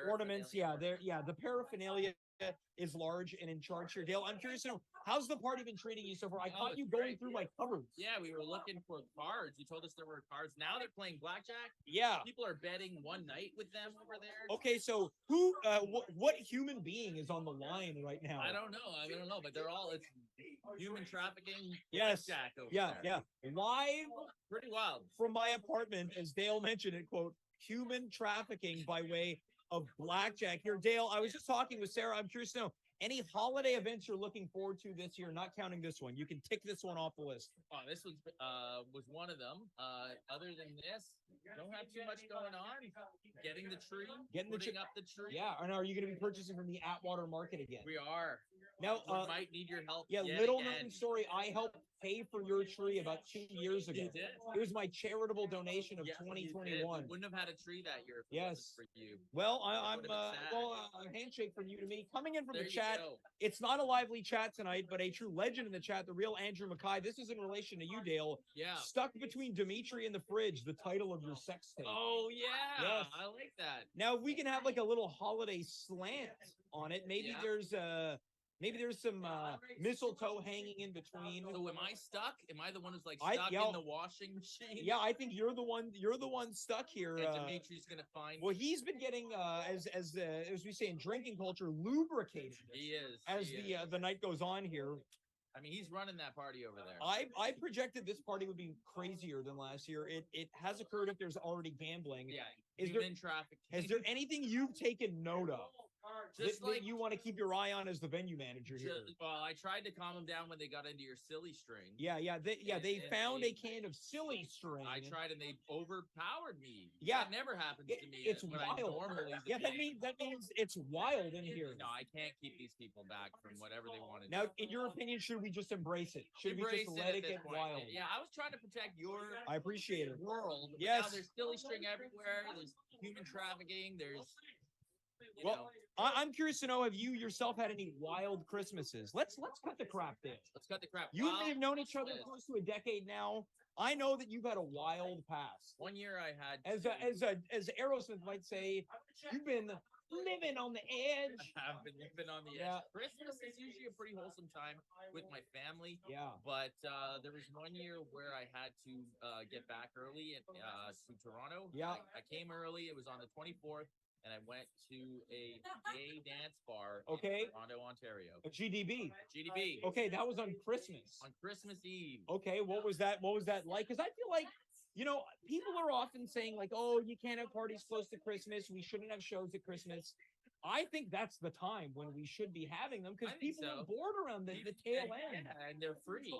Speaker 1: ornaments, the paraphernalia is large and in charge here. Dale, I'm curious to know, how's the party been treating you so far? I
Speaker 5: Oh,
Speaker 1: caught
Speaker 5: it's
Speaker 1: you going
Speaker 5: great.
Speaker 1: through my cupboards.
Speaker 5: Yeah, we were looking for cards. You told us there were cards. Now they're playing blackjack.
Speaker 1: Yeah.
Speaker 5: People are betting one night with them over there.
Speaker 1: Okay, so who, what human being is on the line right now?
Speaker 5: I don't know, but they're all, it's human trafficking.
Speaker 1: Yes.
Speaker 5: Blackjack over
Speaker 1: Yeah,
Speaker 5: there.
Speaker 1: yeah. Live
Speaker 5: Pretty wild.
Speaker 1: from my apartment, as Dale mentioned it, quote, human trafficking by way of blackjack here. Dale, I was just talking with Sarah. I'm curious to know, any holiday events you're looking forward to this year, not counting this one. You can tick this one off the list.
Speaker 5: Oh, this was one of them. Other than this, don't have too much going on. Getting the tree, putting up the tree.
Speaker 1: Yeah, and are you going to be purchasing from the Atwater Market again?
Speaker 5: We are.
Speaker 1: Now,
Speaker 5: We might need your help.
Speaker 1: yeah,
Speaker 5: yet
Speaker 1: little
Speaker 5: again.
Speaker 1: known story. I helped pay for your tree about 2 years ago.
Speaker 5: You did.
Speaker 1: It was my charitable donation of
Speaker 5: Yeah, you did.
Speaker 1: 2021.
Speaker 5: We wouldn't have had a tree that year if it
Speaker 1: Yes.
Speaker 5: wasn't for you.
Speaker 1: Well,
Speaker 5: That
Speaker 1: I'm
Speaker 5: would've been sad.
Speaker 1: a handshake from you to me. Coming in from
Speaker 5: There
Speaker 1: the
Speaker 5: you
Speaker 1: chat,
Speaker 5: go.
Speaker 1: it's not a lively chat tonight, but a true legend in the chat, the real Andrew Mackay. This is in relation to you, Dale.
Speaker 5: Yeah.
Speaker 1: Stuck between Dimitri and the fridge, the title of your sex tape.
Speaker 5: Oh yeah.
Speaker 1: Yes.
Speaker 5: I like that.
Speaker 1: Now we can have like a little holiday slant on it. Maybe
Speaker 5: Yeah.
Speaker 1: there's some mistletoe hanging in between.
Speaker 5: So am I stuck? Am I the one who's like
Speaker 1: I-
Speaker 5: stuck
Speaker 1: yeah.
Speaker 5: in the washing machine?
Speaker 1: Yeah, I think you're the one stuck here.
Speaker 5: And Dimitri's gonna find.
Speaker 1: Well, he's been getting as we say in drinking culture, lubricated
Speaker 5: He is.
Speaker 1: as
Speaker 5: he is.
Speaker 1: the night goes on here.
Speaker 5: I mean, he's running that party over there.
Speaker 1: I projected this party would be crazier than last year. It has occurred if there's already gambling.
Speaker 5: Yeah.
Speaker 1: Is there-
Speaker 5: human trafficking.
Speaker 1: Has there anything you've taken note of
Speaker 5: Just
Speaker 1: that
Speaker 5: like
Speaker 1: you want to keep your eye on as the venue manager here?
Speaker 5: Well, I tried to calm them down when they got into your silly string.
Speaker 1: Yeah, they
Speaker 5: and
Speaker 1: found
Speaker 5: they-
Speaker 1: a can of silly string.
Speaker 5: I tried and they overpowered me.
Speaker 1: Yeah.
Speaker 5: That never happens
Speaker 1: It-
Speaker 5: to me.
Speaker 1: it's
Speaker 5: when I
Speaker 1: wild.
Speaker 5: normally
Speaker 1: Yeah, that means it's wild in here.
Speaker 5: No, I can't keep these people back from whatever they want to
Speaker 1: Now,
Speaker 5: do.
Speaker 1: in your opinion, should we just embrace it? Should we
Speaker 5: Embrace
Speaker 1: just
Speaker 5: it
Speaker 1: let
Speaker 5: at
Speaker 1: it
Speaker 5: this
Speaker 1: get
Speaker 5: point.
Speaker 1: wild?
Speaker 5: Yeah, I was trying to protect your
Speaker 1: I appreciate it.
Speaker 5: world. but
Speaker 1: Yes.
Speaker 5: Now there's silly string everywhere. There's human trafficking. There's. You
Speaker 1: Well,
Speaker 5: know,
Speaker 1: I'm curious to know, have you yourself had any wild Christmases? Let's cut the crap there.
Speaker 5: let's cut the crap.
Speaker 1: You and me
Speaker 5: Wild
Speaker 1: have known each other
Speaker 5: Christmas.
Speaker 1: close to a decade now. I know that you've had a wild past.
Speaker 5: One year I had.
Speaker 1: As Aerosmith might say, you've been living on the edge.
Speaker 5: I've been living on the
Speaker 1: Yeah.
Speaker 5: edge. Christmas is usually a pretty wholesome time with my family.
Speaker 1: Yeah.
Speaker 5: But there was one year where I had to get back early to Toronto.
Speaker 1: Yeah.
Speaker 5: I came early. It was on the 24th, and I went to a gay dance bar
Speaker 1: Okay.
Speaker 5: in Toronto, Ontario.
Speaker 1: A GDB.
Speaker 5: GDB.
Speaker 1: Okay, that was on Christmas.
Speaker 5: On Christmas Eve.
Speaker 1: Okay, what was that? What was that like? Because I feel like, people are often saying like, "Oh, you can't have parties close to Christmas. We shouldn't have shows at Christmas." I think that's the time when we should be having them because
Speaker 5: I think
Speaker 1: people are
Speaker 5: so.
Speaker 1: bored around the tail end.
Speaker 5: Yeah, and they're free.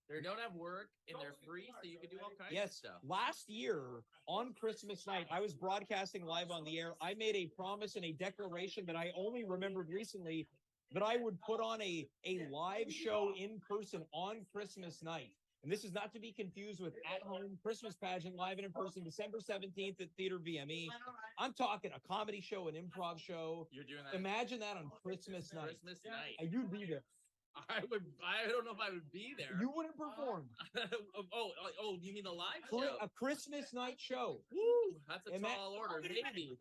Speaker 5: They don't have work and they're free, so you can do all kinds of
Speaker 1: Yes,
Speaker 5: stuff.
Speaker 1: last year on Christmas night, I was broadcasting live on the air. I made a promise and a declaration that I only remembered recently that I would put on a live show in person on Christmas night. And this is not to be confused with At Home Christmas Pageant live and in person, December 17th at Theater VME. I'm talking a comedy show, an improv show.
Speaker 5: You're doing that
Speaker 1: Imagine that on Christmas night.
Speaker 5: Christmas night.
Speaker 1: And you'd be there.
Speaker 5: I don't know if I would be there.
Speaker 1: You wouldn't perform.
Speaker 5: oh, you mean the live
Speaker 1: Cri-
Speaker 5: show?
Speaker 1: A Christmas night show.
Speaker 5: Woo, that's a
Speaker 1: Ima-
Speaker 5: tall order. Maybe.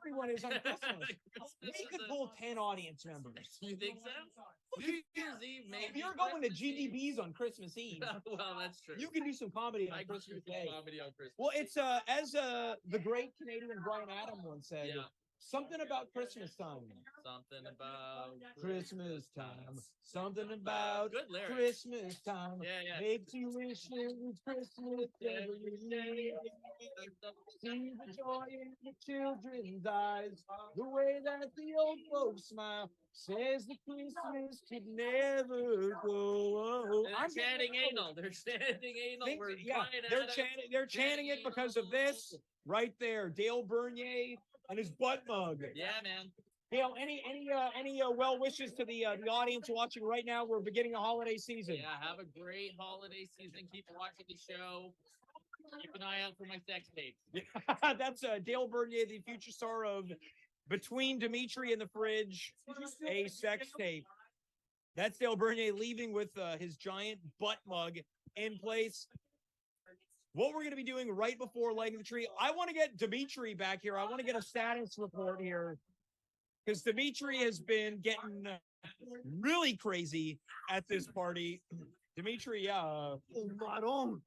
Speaker 1: Everyone is on Christmas.
Speaker 5: Christmas
Speaker 1: We
Speaker 5: is
Speaker 1: could
Speaker 5: a-
Speaker 1: pull 10 audience members.
Speaker 5: You think so? New Year's Eve, maybe.
Speaker 1: If you're going to
Speaker 5: Christmas Eve.
Speaker 1: GDBs on Christmas Eve,
Speaker 5: Well, that's true.
Speaker 1: you can do some comedy on
Speaker 5: I can
Speaker 1: Christmas
Speaker 5: do
Speaker 1: Day.
Speaker 5: comedy on Christmas.
Speaker 1: Well, it's
Speaker 5: Eve.
Speaker 1: as the great Canadian Brian Adam once said,
Speaker 5: Yeah.
Speaker 1: something about Christmas time.
Speaker 5: Something about
Speaker 1: Christmas time. Something about
Speaker 5: Good lyrics.
Speaker 1: Christmas time.
Speaker 5: Yeah, yeah.
Speaker 1: Makes you wish it was Christmas every day. See the joy in the children's eyes, the way that the old folks smile, says the Christmas could never go.
Speaker 5: They're chanting anal. They're chanting anal. We're crying
Speaker 1: they're
Speaker 5: at it.
Speaker 1: chanting it because of this right there, Dale Bernier and his butt mug.
Speaker 5: Yeah, man.
Speaker 1: Dale, any well wishes to the audience watching right now? We're beginning a holiday season.
Speaker 5: Yeah, have a great holiday season. Keep watching the show. Keep an eye out for my sex tape.
Speaker 1: That's Dale Bernier, the future star of Between Dimitri and the Fridge, a sex tape. That's Dale Bernier leaving with his giant butt mug in place. What we're going to be doing right before lighting the tree, I want to get Dimitri back here. I want to get a status report here because Dimitri has been getting really crazy at this party. Dimitri, yeah.
Speaker 2: Oh, my own.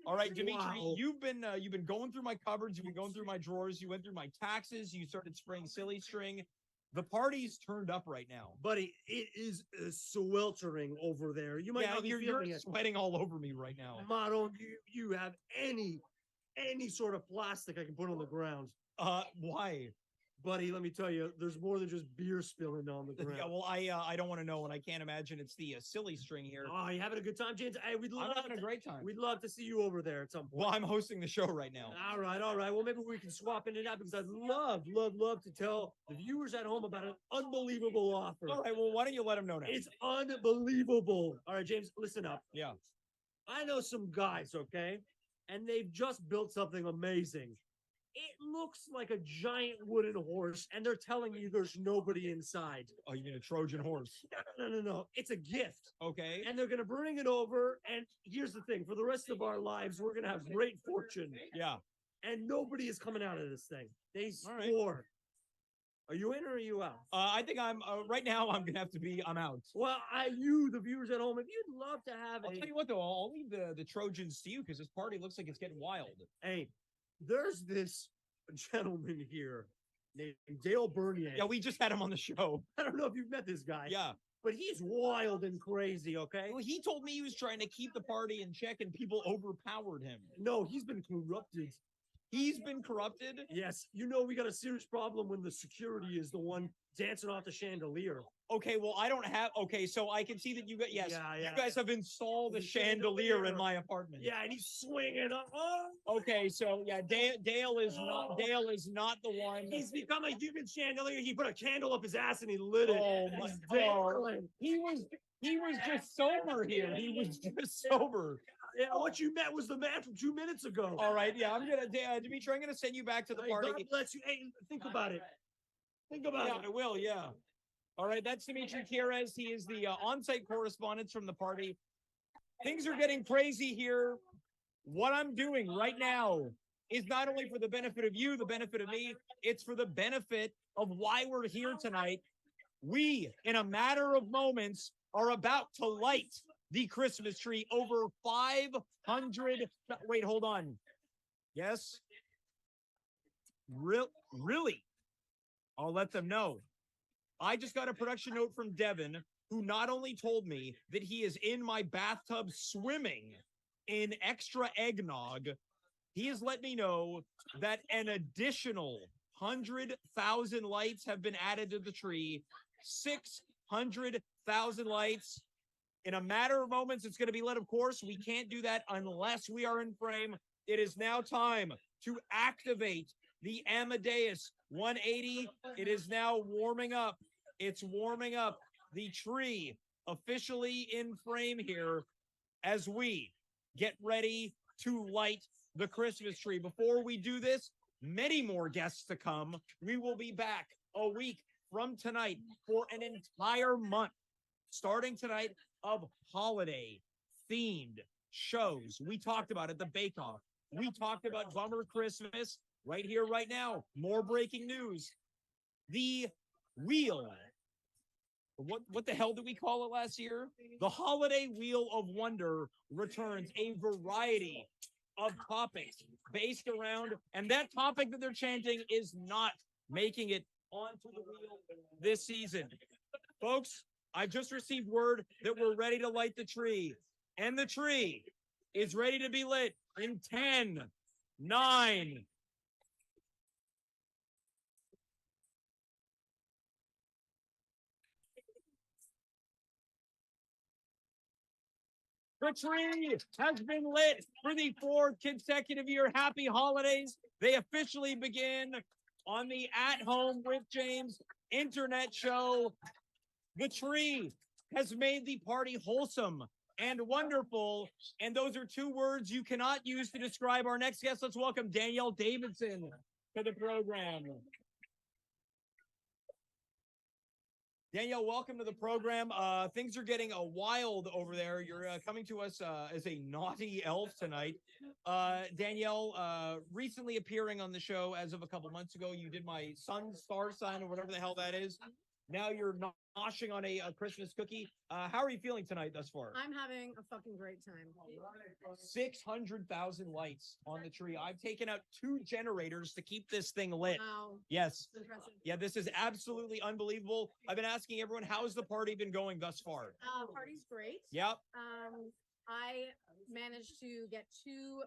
Speaker 1: All right, Dimitri,
Speaker 2: Wow.
Speaker 1: you've been going through my cupboards, you've been going through my drawers, you went through my taxes, you started spraying silly string. The party's turned up right now.
Speaker 2: Buddy, it is sweltering over there. You might not be
Speaker 1: you're
Speaker 2: feeling it.
Speaker 1: sweating all over me right now.
Speaker 2: Maron, you have any sort of plastic I can put on the ground.
Speaker 1: Why?
Speaker 2: Buddy, let me tell you, there's more than just beer spilling on the ground.
Speaker 1: Yeah, well, I don't want to know, and I can't imagine it's the silly string here.
Speaker 2: Oh, you having a good time, James? Hey,
Speaker 1: I'm having a great time.
Speaker 2: We'd love to see you over there at some point.
Speaker 1: Well, I'm hosting the show right now.
Speaker 2: All right. Well, maybe we can swap in and out because I'd love to tell the viewers at home about an unbelievable offer.
Speaker 1: All right, well, why don't you let them know now?
Speaker 2: It's unbelievable. All right, James, listen up.
Speaker 1: Yeah.
Speaker 2: I know some guys, okay? And they've just built something amazing. It looks like a giant wooden horse, and they're telling me there's nobody inside.
Speaker 1: Oh, you mean a Trojan horse?
Speaker 2: No. It's a gift.
Speaker 1: Okay.
Speaker 2: And they're going to bring it over. And here's the thing. For the rest of our lives, we're going to have great fortune.
Speaker 1: Yeah.
Speaker 2: And nobody is coming out of this thing. They
Speaker 1: All right.
Speaker 2: swore. Are you in or are you out?
Speaker 1: I think I'm, right now, I'm going to have to be, I'm out.
Speaker 2: Well, you, the viewers at home, if you'd love to have
Speaker 1: I'll tell you what, though, I'll leave the Trojans to you because this party looks like it's getting wild.
Speaker 2: Hey, there's this gentleman here named Dale Bernier.
Speaker 1: Yeah, we just had him on the show.
Speaker 2: I don't know if you've met this guy.
Speaker 1: Yeah.
Speaker 2: But he's wild and crazy, okay?
Speaker 1: Well, he told me he was trying to keep the party in check and people overpowered him.
Speaker 2: No, he's been corrupted.
Speaker 1: He's been corrupted?
Speaker 2: Yes. You know, we got a serious problem when the security is the one dancing off the chandelier.
Speaker 1: Okay, well, I don't have. Okay, so I can see that you got. Yes,
Speaker 2: Yeah.
Speaker 1: you guys have installed a
Speaker 2: The
Speaker 1: chandelier in
Speaker 2: chandelier.
Speaker 1: my apartment.
Speaker 2: Yeah, and he's swinging up. Oh,
Speaker 1: Okay, so yeah, Dale is not the one.
Speaker 2: he's become a human chandelier. He put a candle up his ass and he lit it.
Speaker 1: Oh
Speaker 2: And
Speaker 1: my
Speaker 2: he's
Speaker 1: God.
Speaker 2: dangling.
Speaker 1: He was just sober here. He was just sober.
Speaker 2: Yeah, what you met was the man from 2 minutes ago.
Speaker 1: All right, yeah, I'm gonna Dimitri, I'm gonna send you back to the
Speaker 2: Hey,
Speaker 1: party.
Speaker 2: God bless you. Hey, think about it. Think about
Speaker 1: Yeah,
Speaker 2: it.
Speaker 1: I will. Yeah. All right, that's Dimitri Kyres. He is the on-site correspondent from the party. Things are getting crazy here. What I'm doing right now is not only for the benefit of you, the benefit of me, it's for the benefit of why we're here tonight. We, in a matter of moments, are about to light the Christmas tree. Over 500. Wait, hold on. Yes. Really? I'll let them know. I just got a production note from Devin, who not only told me that he is in my bathtub swimming in extra eggnog, he has let me know that an additional 100,000 lights have been added to the tree. 600,000 lights. In a matter of moments, it's going to be lit. Of course, we can't do that unless we are in frame. It is now time to activate the Amadeus 180. It is now warming up. It's warming up. The tree officially in frame here as we get ready to light the Christmas tree. Before we do this, many more guests to come. We will be back a week from tonight for an entire month, starting tonight, of holiday themed shows. We talked about it, the Bake Off. We talked about Bummer Christmas right here, right now. More breaking news. The Wheel. What the hell did we call it last year? The Holiday Wheel of Wonder returns a variety of topics based around, and that topic that they're chanting is not making it onto the wheel this season. Folks, I've just received word that we're ready to light the tree, and the tree is ready to be lit in 10, 9, The tree has been lit for the 4th consecutive year. Happy holidays. They officially begin on the At Home with James internet show. The tree has made the party wholesome and wonderful. And those are two words you cannot use to describe our next guest. Let's welcome Danielle Davidson to the program. Danielle, welcome to the program. Things are getting wild over there. You're coming to us as a naughty elf tonight. Danielle, recently appearing on the show as of a couple months ago, you did my son's star sign or whatever the hell that is. Now you're noshing on a Christmas cookie. How are you feeling tonight thus far?
Speaker 6: I'm having a fucking great time.
Speaker 1: 600,000 lights on the tree. I've taken out 2 generators to keep this thing lit.
Speaker 6: Wow.
Speaker 1: Yes.
Speaker 6: Impressive.
Speaker 1: Yeah, this is absolutely unbelievable. I've been asking everyone, how's the party been going thus far?
Speaker 6: Party's great.
Speaker 1: Yep.
Speaker 6: I managed to get 2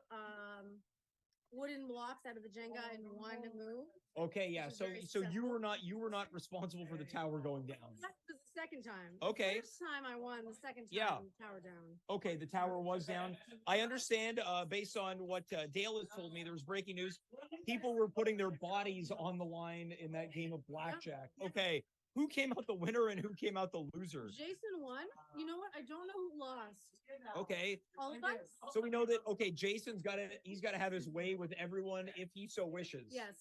Speaker 6: wooden blocks out of the Jenga in one move.
Speaker 1: Okay, yeah.
Speaker 6: Which is
Speaker 1: So
Speaker 6: very
Speaker 1: you were not responsible for the tower going down.
Speaker 6: That was the second time.
Speaker 1: Okay.
Speaker 6: The first time I won, the second time
Speaker 1: Yeah.
Speaker 6: tower down.
Speaker 1: Okay, the tower was down. I understand, based on what Dale has told me, there was breaking news. People were putting their bodies on the line in that game of blackjack. Okay, who came out the winner and who came out the loser?
Speaker 6: Jason won. You know what? I don't know who lost.
Speaker 1: Okay,
Speaker 6: All of us?
Speaker 1: so we know that. Okay, Jason's he's got to have his way with everyone if he so wishes.
Speaker 6: Yes.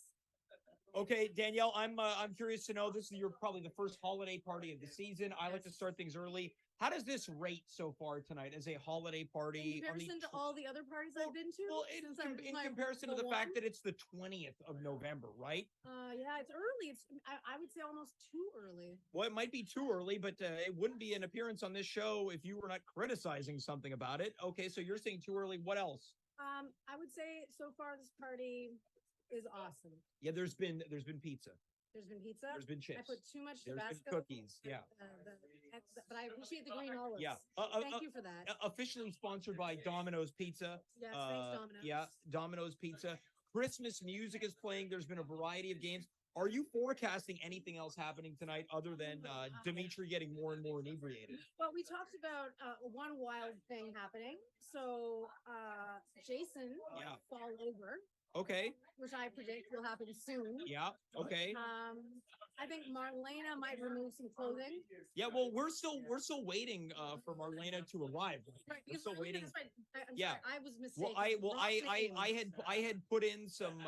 Speaker 1: Okay, Danielle, I'm curious to know. This is probably the first holiday party of the season. I like to start things early. How does this rate so far tonight as a holiday party?
Speaker 6: In comparison to all the other parties I've been to?
Speaker 1: Well,
Speaker 6: since
Speaker 1: in
Speaker 6: like
Speaker 1: comparison to the
Speaker 6: one?
Speaker 1: fact that it's the 20th of November, right?
Speaker 6: Yeah, it's early. I would say almost too early.
Speaker 1: Well, it might be too early, but it wouldn't be an appearance on this show if you were not criticizing something about it. Okay, so you're saying too early. What else?
Speaker 6: I would say so far this party is awesome.
Speaker 1: Yeah, there's been pizza.
Speaker 6: There's been pizza.
Speaker 1: There's been
Speaker 6: I
Speaker 1: chips.
Speaker 6: put too much
Speaker 1: There's
Speaker 6: Tabasco.
Speaker 1: been cookies. Yeah.
Speaker 6: But I appreciate the green olives.
Speaker 1: Yeah.
Speaker 6: Thank you for that.
Speaker 1: Officially sponsored by Domino's Pizza.
Speaker 6: Yes, thanks, Domino's.
Speaker 1: Yeah, Domino's Pizza. Christmas music is playing. There's been a variety of games. Are you forecasting anything else happening tonight other than Dimitri getting more and more inebriated?
Speaker 6: Well, we talked about one wild thing happening. So Jason fall over,
Speaker 1: Okay.
Speaker 6: which I predict will happen soon.
Speaker 1: Yeah. Okay.
Speaker 6: I think Marlena might remove some clothing.
Speaker 1: Yeah. Well, we're still waiting for Marlena to arrive.
Speaker 6: Right,
Speaker 1: We're
Speaker 6: because
Speaker 1: still
Speaker 6: Marlena-
Speaker 1: waiting.
Speaker 6: that's right. I'm
Speaker 1: Yeah.
Speaker 6: sorry, I was mistaken.
Speaker 1: Well, I had put in some.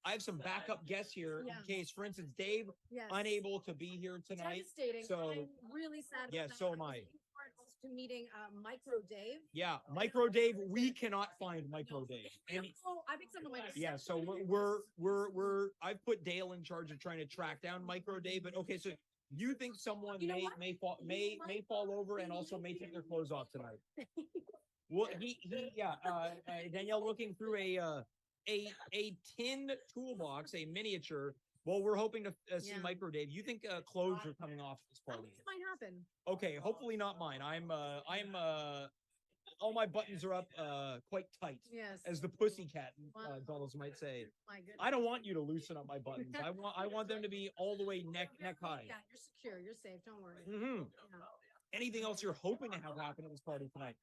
Speaker 1: I have some backup guests here
Speaker 6: Yeah.
Speaker 1: in case, for instance, Dave
Speaker 6: Yes.
Speaker 1: unable to be here tonight.
Speaker 6: Devastating.
Speaker 1: So
Speaker 6: I'm really sad. about
Speaker 1: yeah,
Speaker 6: that.
Speaker 1: so am
Speaker 6: was
Speaker 1: I.
Speaker 6: looking forward also to meeting Micro Dave.
Speaker 1: Yeah, Micro Dave, we cannot find Micro Dave. And
Speaker 6: Oh, I think someone might have
Speaker 1: yeah,
Speaker 6: said
Speaker 1: so
Speaker 6: something.
Speaker 1: we're I've put Dale in charge of trying to track down Micro Dave, but okay, so you think someone
Speaker 6: You know what?
Speaker 1: may fall over and also may take their clothes off tonight? Well, Danielle looking through a tin toolbox, a miniature. Well, we're hoping to see
Speaker 6: Yeah.
Speaker 1: Micro Dave. You think clothes are coming off at this
Speaker 6: I
Speaker 1: party?
Speaker 6: think it might happen.
Speaker 1: Okay, hopefully not mine. I'm all my buttons are up quite tight,
Speaker 6: Yes.
Speaker 1: as the pussycat
Speaker 6: Wow.
Speaker 1: dolls might say.
Speaker 6: My goodness.
Speaker 1: I don't want you to loosen up my buttons. I want them to be all the way neck high.
Speaker 6: Yeah, you're secure. You're safe. Don't worry.
Speaker 1: Hmm.
Speaker 6: Yeah.
Speaker 1: Anything else you're hoping to have happen at this party tonight?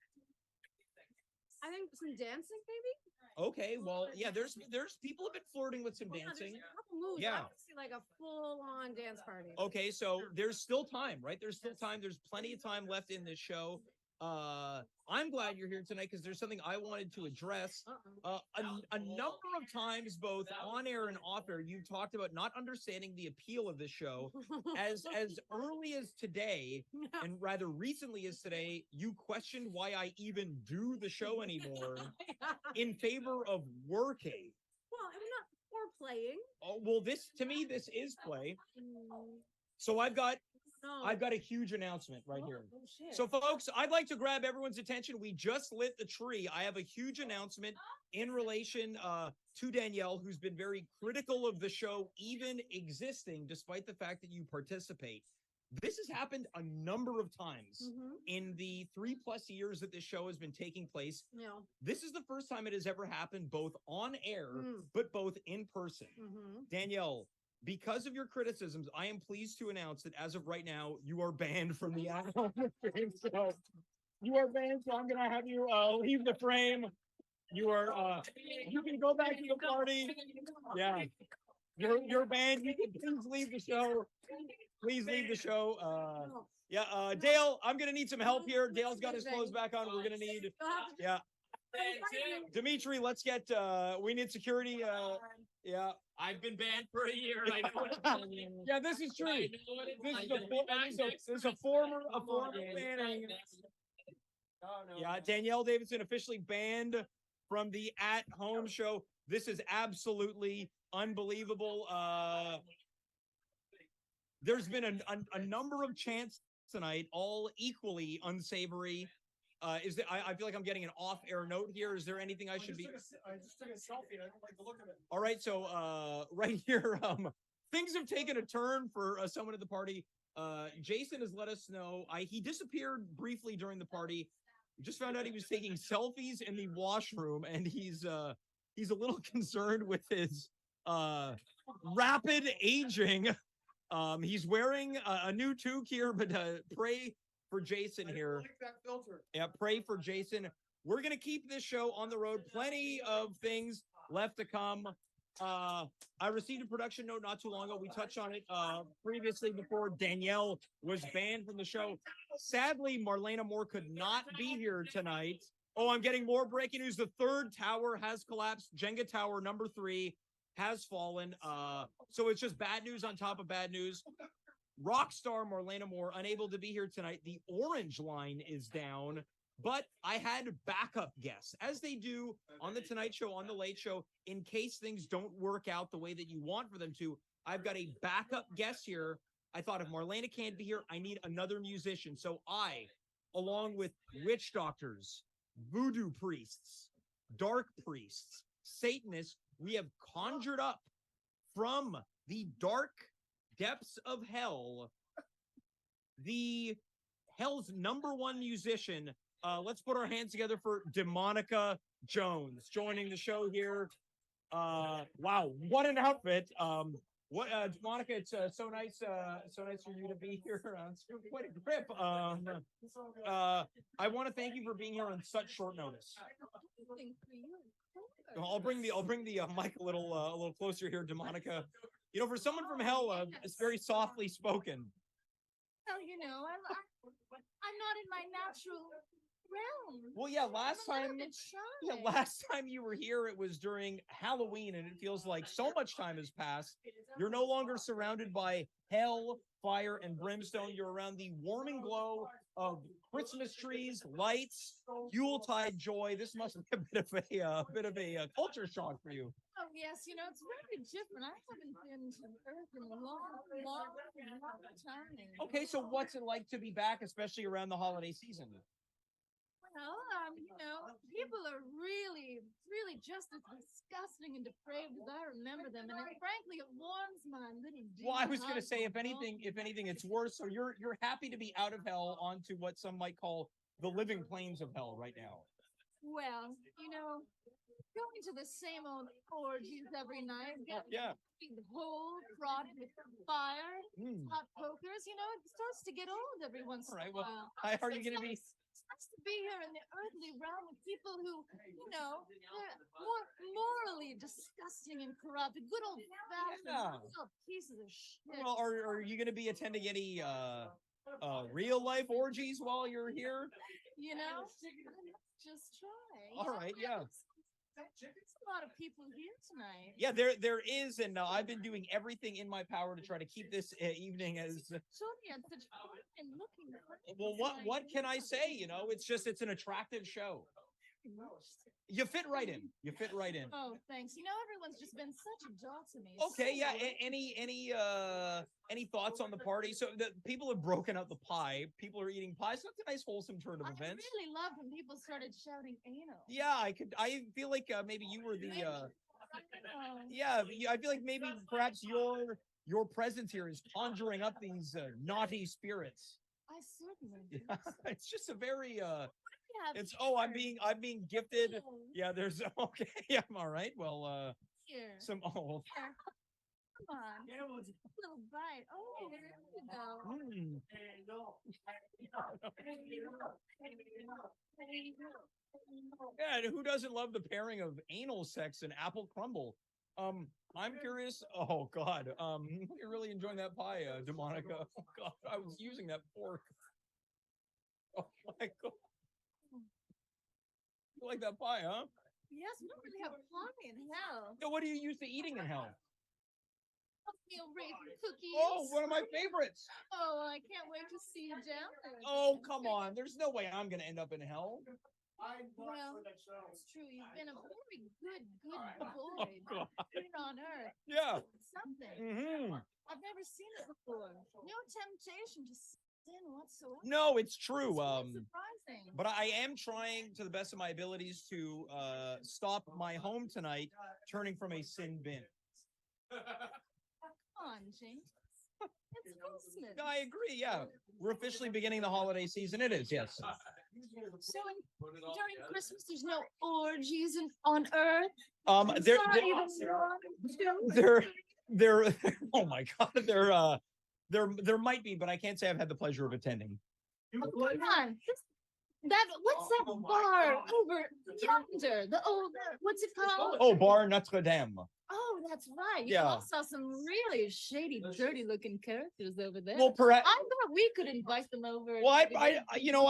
Speaker 6: I think some dancing, maybe.
Speaker 1: Okay, well, yeah, there's people have been flirting with some
Speaker 6: Yeah, there's
Speaker 1: dancing.
Speaker 6: a couple moves.
Speaker 1: Yeah.
Speaker 6: I want to see like a full-on dance party.
Speaker 1: Okay, so there's still time, right? There's still time. There's plenty of time left in this show. I'm glad you're here tonight because there's something I wanted to address. A number of times, both on air and off air, you talked about not understanding the appeal of this show. As early as today, and rather recently as today, you questioned why I even do the show anymore in favor of working.
Speaker 6: Well, I'm not or playing.
Speaker 1: Oh, well, this to me, this is play.
Speaker 6: Mm,
Speaker 1: So I've got
Speaker 6: No.
Speaker 1: a huge announcement right here.
Speaker 6: Oh, shit.
Speaker 1: So, folks, I'd like to grab everyone's attention. We just lit the tree. I have a huge announcement in relation to Danielle, who's been very critical of the show even existing, despite the fact that you participate. This has happened a number of times
Speaker 6: Mhm.
Speaker 1: in the 3+ years that this show has been taking place.
Speaker 6: No.
Speaker 1: This is the first time it has ever happened, both on air,
Speaker 6: Mm.
Speaker 1: but both in person.
Speaker 6: Mhm.
Speaker 1: Danielle, because of your criticisms, I am pleased to announce that as of right now, you are banned from the At-Home with James show. You are banned, so I'm gonna have you leave the frame. You are you can go back to the party. Yeah. You're banned. You can please leave the show. Please leave the show. Yeah, Dale, I'm gonna need some help here. Dale's got his clothes back on. We're gonna need, yeah. Dimitri, let's get. We need security. Yeah.
Speaker 5: I've been banned for a year. I know what it's
Speaker 1: Yeah, this is true.
Speaker 5: I know what it's
Speaker 1: This
Speaker 5: like.
Speaker 1: is this is a former banning. Yeah, Danielle Davidson officially banned from the At Home show. This is absolutely unbelievable. There's been a number of chants tonight, all equally unsavory. Is there, I feel like I'm getting an off-air note here. Is there anything I should be?
Speaker 4: I just took a selfie. I don't like the look of it.
Speaker 1: All right, so right here, things have taken a turn for someone at the party. Jason has let us know he disappeared briefly during the party. We just found out he was taking selfies in the washroom, and he's a little concerned with his rapid aging. He's wearing a new toque here, but pray for Jason here.
Speaker 4: I like that filter.
Speaker 1: Yeah, pray for Jason. We're gonna keep this show on the road. Plenty of things left to come. I received a production note not too long ago. We touched on it previously before Danielle was banned from the show. Sadly, Marlena Moore could not be here tonight. Oh, I'm getting more breaking news. The third tower has collapsed. Jenga tower number 3 has fallen. So it's just bad news on top of bad news. Rock star Marlena Moore unable to be here tonight. The orange line is down, but I had backup guests, as they do on the Tonight Show, on the Late Show, in case things don't work out the way that you want for them to. I've got a backup guest here. I thought if Marlena can't be here, I need another musician. So I, along with witch doctors, voodoo priests, dark priests, Satanists, we have conjured up from the dark depths of hell, the hell's #1 musician. Let's put our hands together for Demonica Jones joining the show here. Wow, what an outfit! Demonica, it's so nice for you to be here. It's quite a grip. I want to thank you for being here on such short notice. I'll bring the mic a little closer here, Demonica. You know, for someone from hell, it's very softly spoken.
Speaker 6: Well, you know, I'm not in my natural realm.
Speaker 1: Well, yeah, last
Speaker 6: I'm a
Speaker 1: time,
Speaker 6: little bit shy.
Speaker 1: last time you were here, it was during Halloween, and it feels like so much time has passed. You're no longer surrounded by hell, fire, and brimstone. You're around the warming glow of Christmas trees, lights, Yuletide joy. This must be a bit of a culture shock for you.
Speaker 6: Oh yes, you know, it's very different. I haven't been to Earth in a long time.
Speaker 1: Okay, so what's it like to be back, especially around the holiday season?
Speaker 6: Well, you know, people are really just as disgusting and depraved as I remember them, and frankly, it warms my little.
Speaker 1: Well, I was gonna say, if anything, it's worse. So you're happy to be out of hell onto what some might call the living plains of hell right now.
Speaker 6: Well, you know, going to the same old orgies every night,
Speaker 1: Yeah.
Speaker 6: the whole fraught with fire, hot pokers, you know, it starts to get old every once
Speaker 1: All right.
Speaker 6: in a
Speaker 1: Well,
Speaker 6: while.
Speaker 1: are you gonna be?
Speaker 6: It's nice to be here in the earthly realm with people who, you know, they're more morally disgusting and corrupt. Good old fashioned
Speaker 1: Yeah.
Speaker 6: pieces of shit.
Speaker 1: Well, are you gonna be attending any real life orgies while you're here?
Speaker 6: You know, just try.
Speaker 1: All right, yeah.
Speaker 6: There's a lot of people here tonight.
Speaker 1: Yeah, there is, and I've been doing everything in my power to try to keep this evening as
Speaker 6: Jody had such fun and looking.
Speaker 1: well. What can I say? You know, it's an attractive show. You fit right in. You fit right in.
Speaker 6: Oh, thanks. You know, everyone's just been such a doll to me.
Speaker 1: Okay,
Speaker 6: So
Speaker 1: yeah.
Speaker 6: nice.
Speaker 1: Any thoughts on the party? So the people have broken out the pie. People are eating pie. So it's a nice wholesome turn of
Speaker 6: I
Speaker 1: events.
Speaker 6: really loved when people started shouting anal.
Speaker 1: Yeah, I feel like maybe you were the.
Speaker 6: Oh,
Speaker 1: Yeah, I feel like maybe perhaps your presence here is conjuring up these naughty spirits.
Speaker 6: I certainly
Speaker 1: Yeah,
Speaker 6: think so.
Speaker 1: it's just a very
Speaker 6: Yeah,
Speaker 1: it's I'm
Speaker 6: here.
Speaker 1: being gifted.
Speaker 6: Oh,
Speaker 1: Yeah, there's okay. Yeah, I'm all right. Well,
Speaker 6: here.
Speaker 1: some oh.
Speaker 6: Here. Come on. A little bite. Oh, there you go.
Speaker 1: Yeah, and who doesn't love the pairing of anal sex and apple crumble? I'm curious. Oh God. You're really enjoying that pie, Demonica. Oh God, I was using that fork. Oh my God. You like that pie, huh?
Speaker 6: Yes, we don't really have pie in hell.
Speaker 1: So what are you used to eating in hell?
Speaker 6: Oatmeal raisin cookies.
Speaker 1: Oh, one of my favorites.
Speaker 6: Oh, I can't wait to see you down there.
Speaker 1: Oh, come on. There's no way I'm gonna end up in hell.
Speaker 6: Well, it's true. You've been a very good
Speaker 1: Oh,
Speaker 6: boy
Speaker 1: God.
Speaker 6: here on earth.
Speaker 1: Yeah.
Speaker 6: Something.
Speaker 1: Mm-hmm.
Speaker 6: I've never seen it before. No temptation to sin whatsoever.
Speaker 1: No, it's true.
Speaker 6: It's surprising.
Speaker 1: But I am trying to the best of my abilities to stop my home tonight turning from a sin bin.
Speaker 6: Come on, James. It's Christmas.
Speaker 1: No, I agree. Yeah, we're officially beginning the holiday season. It is, yes.
Speaker 6: So during Christmas, there's no orgies on Earth.
Speaker 1: There,
Speaker 6: Not even
Speaker 1: there. Oh my God, there might be, but I can't say I've had the pleasure of attending.
Speaker 6: Oh, come on. What's that bar over yonder? The old, what's it called?
Speaker 1: Oh, Bar Notre Dame.
Speaker 6: Oh, that's right. You
Speaker 1: Yeah.
Speaker 6: all saw some really shady, dirty looking characters over there.
Speaker 1: Well, perhaps.
Speaker 6: I thought we could invite them over.
Speaker 1: Well, I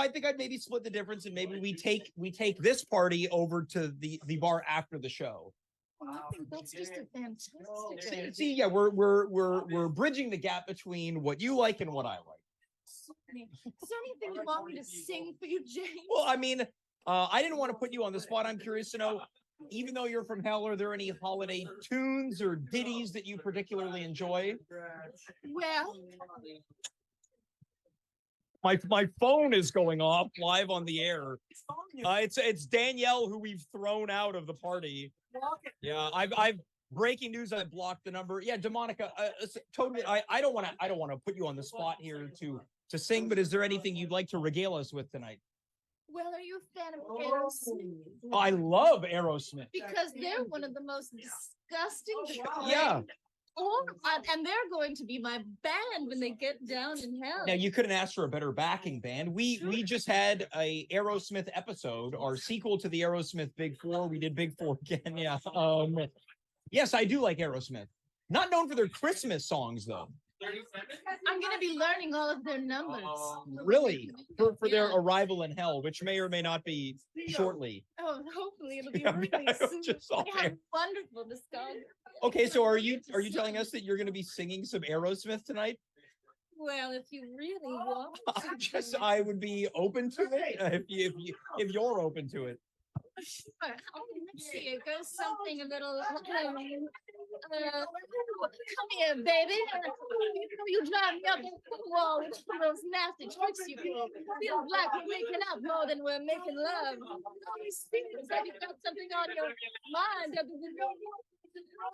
Speaker 1: think I'd maybe split the difference, and maybe we take this party over to the bar after the show.
Speaker 6: Well, I think that's just a fantastic idea.
Speaker 1: See, yeah, we're bridging the gap between what you like and what I like.
Speaker 6: Is there anything you want me to sing for you, James?
Speaker 1: Well, I mean, I didn't want to put you on the spot. I'm curious to know, even though you're from hell, are there any holiday tunes or ditties that you particularly enjoy?
Speaker 6: Well,
Speaker 1: My phone is going off live on the air. It's Danielle who we've thrown out of the party. Yeah, I've breaking news. I blocked the number. Yeah, Demonica. Totally. I don't want to put you on the spot here to sing, but is there anything you'd like to regale us with tonight?
Speaker 6: well, are you a fan of Aerosmith?
Speaker 1: I love Aerosmith.
Speaker 6: Because they're one of the most disgusting.
Speaker 1: Yeah.
Speaker 6: And they're going to be my band when they get down in hell.
Speaker 1: Now you couldn't ask for a better backing band. We just had a Aerosmith episode, our sequel to the Aerosmith Big Four. We did Big Four again. Yeah. Yes, I do like Aerosmith. Not known for their Christmas songs though.
Speaker 6: I'm going to be learning all of their numbers.
Speaker 1: Really? For their arrival in hell, which may or may not be shortly.
Speaker 6: Oh, hopefully it'll be
Speaker 1: Yeah,
Speaker 6: really
Speaker 1: I
Speaker 6: soon.
Speaker 1: just saw
Speaker 6: They have
Speaker 1: it.
Speaker 6: wonderful discography.
Speaker 1: Okay, so are you telling us that you're going to be singing some Aerosmith tonight?
Speaker 6: Well, if you really want to.
Speaker 1: I would be open to it if you're open to it.
Speaker 6: Sure. Oh, let's see. It goes something a little. Come here, baby. You drive me up the wall with those nasty tricks you pull. Feels like we're making out more than we're making love. These things like you've got something on your mind.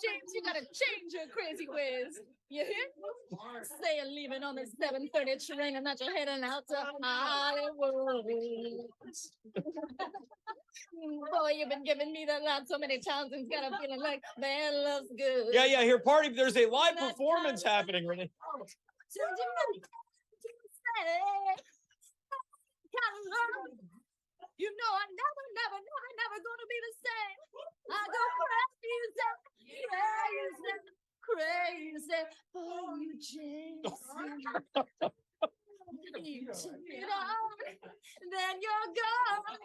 Speaker 6: James, you gotta change your crazy ways. You hear? Saying leaving on the 7:30 train and that you're heading out to Hollywood. Boy, you've been giving me that line so many times and got a feeling like man loves good.
Speaker 1: Yeah, here, party. There's a live performance happening right now.
Speaker 6: You know, I never gonna be the same. I go crazy for you, James. You turn it on, then you're gone.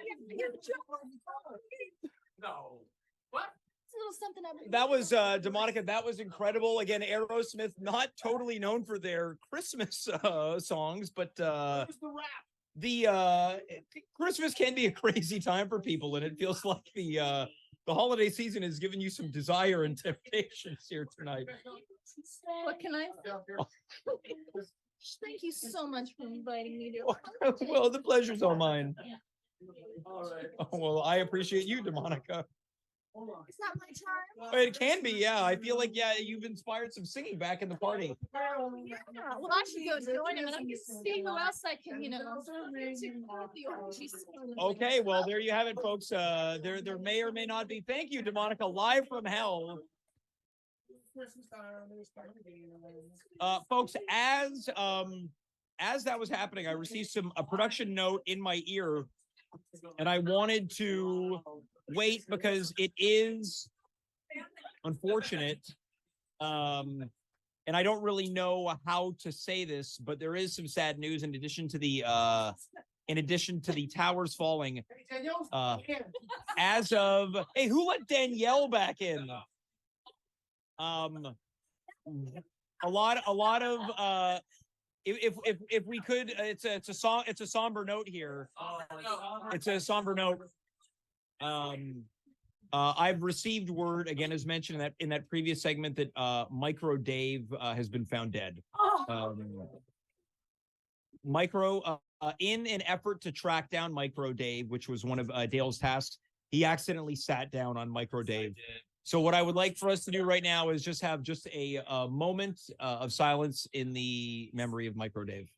Speaker 5: No. What?
Speaker 6: It's a little something I
Speaker 1: That was Demonica. That was incredible. Again, Aerosmith, not totally known for their Christmas songs, but the Christmas can be a crazy time for people, and it feels like the holiday season has given you some desire and temptations here tonight.
Speaker 6: What can I say? Thank you so much for inviting me to.
Speaker 1: Well, the pleasure's all mine. Oh, well, I appreciate you, Demonica.
Speaker 6: Is that my time?
Speaker 1: It can be, yeah. I feel like, yeah, you've inspired some singing back in the party.
Speaker 6: Yeah, well, I should go join him and I can see who else I can,
Speaker 1: Okay, well, there you have it, folks. There may or may not be. Thank you, Demonica, live from hell. Folks, as that was happening, I received a production note in my ear, and I wanted to wait because it is unfortunate. And I don't really know how to say this, but there is some sad news in addition to the towers falling. As of who let Danielle back in? A lot of if we could, it's a somber note here. It's a somber note. I've received word again, as mentioned in that previous segment, that Micro Dave has been found dead. Micro, in an effort to track down Micro Dave, which was one of Dale's tasks, he accidentally sat down on Micro Dave. So what I would like for us to do right now is just have a moment of silence in the memory of Micro Dave.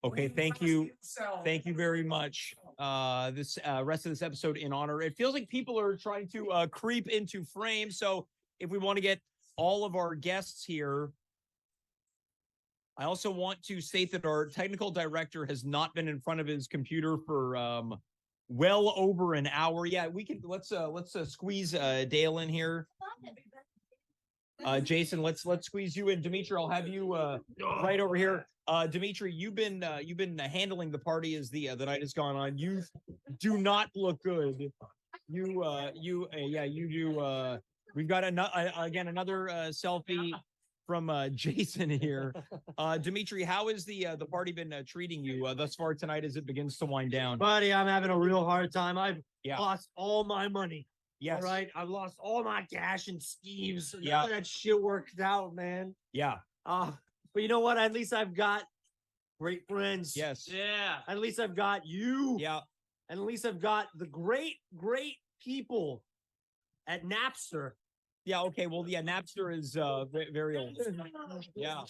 Speaker 1: Okay, thank you. Thank you very much. This rest of this episode in honor. It feels like people are trying to creep into frame. So if we want to get all of our guests here, I also want to state that our technical director has not been in front of his computer for well over an hour. Yeah, we can let's squeeze Dale in here. Jason, let's squeeze you in. Dimitri, I'll have you right over here. Dimitri, you've been handling the party as the night has gone on. You do not look good. You do. We've got another selfie from Jason here. Dimitri, how has the party been treating you thus far tonight as it begins to wind down?
Speaker 2: Buddy, I'm having a real hard time. I've lost all my money.
Speaker 1: Yes.
Speaker 2: All right. I've lost all my cash and schemes.
Speaker 1: Yeah.
Speaker 2: None of that shit worked out, man.
Speaker 1: Yeah.
Speaker 2: But you know what? At least I've got great friends.
Speaker 1: Yes.
Speaker 2: Yeah. At least I've got you.
Speaker 1: Yeah.
Speaker 2: And at least I've got the great people at Napster.
Speaker 1: Yeah. Okay. Well, yeah. Napster is very old. Yeah.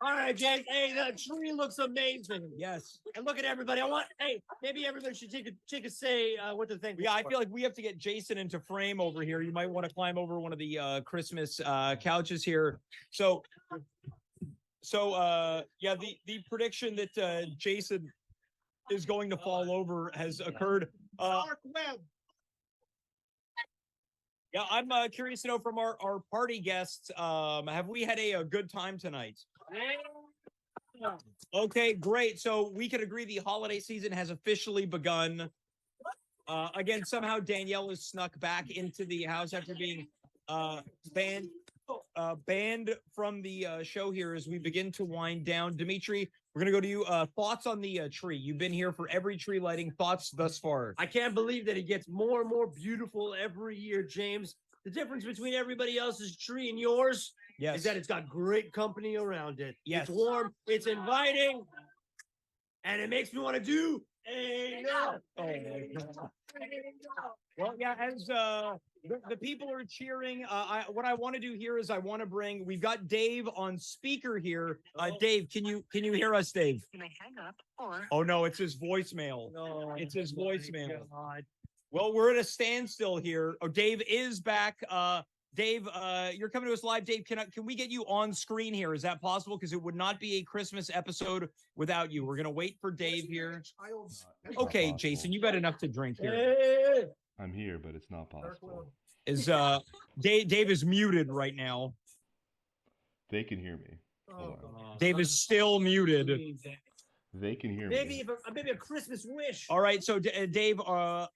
Speaker 2: All right, James. Hey, the tree looks amazing.
Speaker 1: Yes.
Speaker 2: And look at everybody. Maybe everybody should take a say what to think.
Speaker 1: Yeah, I feel like we have to get Jason into frame over here. You might want to climb over one of the Christmas couches here. So yeah, the prediction that Jason is going to fall over has occurred.
Speaker 4: Dark web.
Speaker 1: Yeah, I'm curious to know from our party guests, have we had a good time tonight? Okay, great. So we can agree the holiday season has officially begun. Again, somehow Danielle has snuck back into the house after being banned from the show here as we begin to wind down. Dimitri, we're going to go to you. Thoughts on the tree. You've been here for every tree lighting. Thoughts thus far?
Speaker 2: I can't believe that it gets more and more beautiful every year, James. The difference between everybody else's tree and yours is that it's got great company around it.
Speaker 1: Yes.
Speaker 2: It's warm, it's inviting, and it makes me want to do a no.
Speaker 1: Well, yeah, as the people are cheering, what I want to do here is we've got Dave on speaker here. Dave, can you hear us, Dave?
Speaker 7: You may hang up or.
Speaker 1: Oh no, it's his voicemail.
Speaker 2: No,
Speaker 1: It's his voicemail.
Speaker 2: God.
Speaker 1: Well, we're at a standstill here. Oh, Dave is back. Dave, you're coming to us live. Dave, can we get you on screen here? Is that possible? Because it would not be a Christmas episode without you. We're gonna wait for Dave here. Okay, Jason, you've had enough to drink here.
Speaker 2: Hey.
Speaker 8: I'm here, but it's not possible.
Speaker 1: Is Dave is muted right now.
Speaker 8: They can hear me. Hold on.
Speaker 1: Dave is still muted.
Speaker 8: They can hear
Speaker 2: Maybe
Speaker 8: me.
Speaker 2: maybe a Christmas wish.
Speaker 1: All right, so Dave, are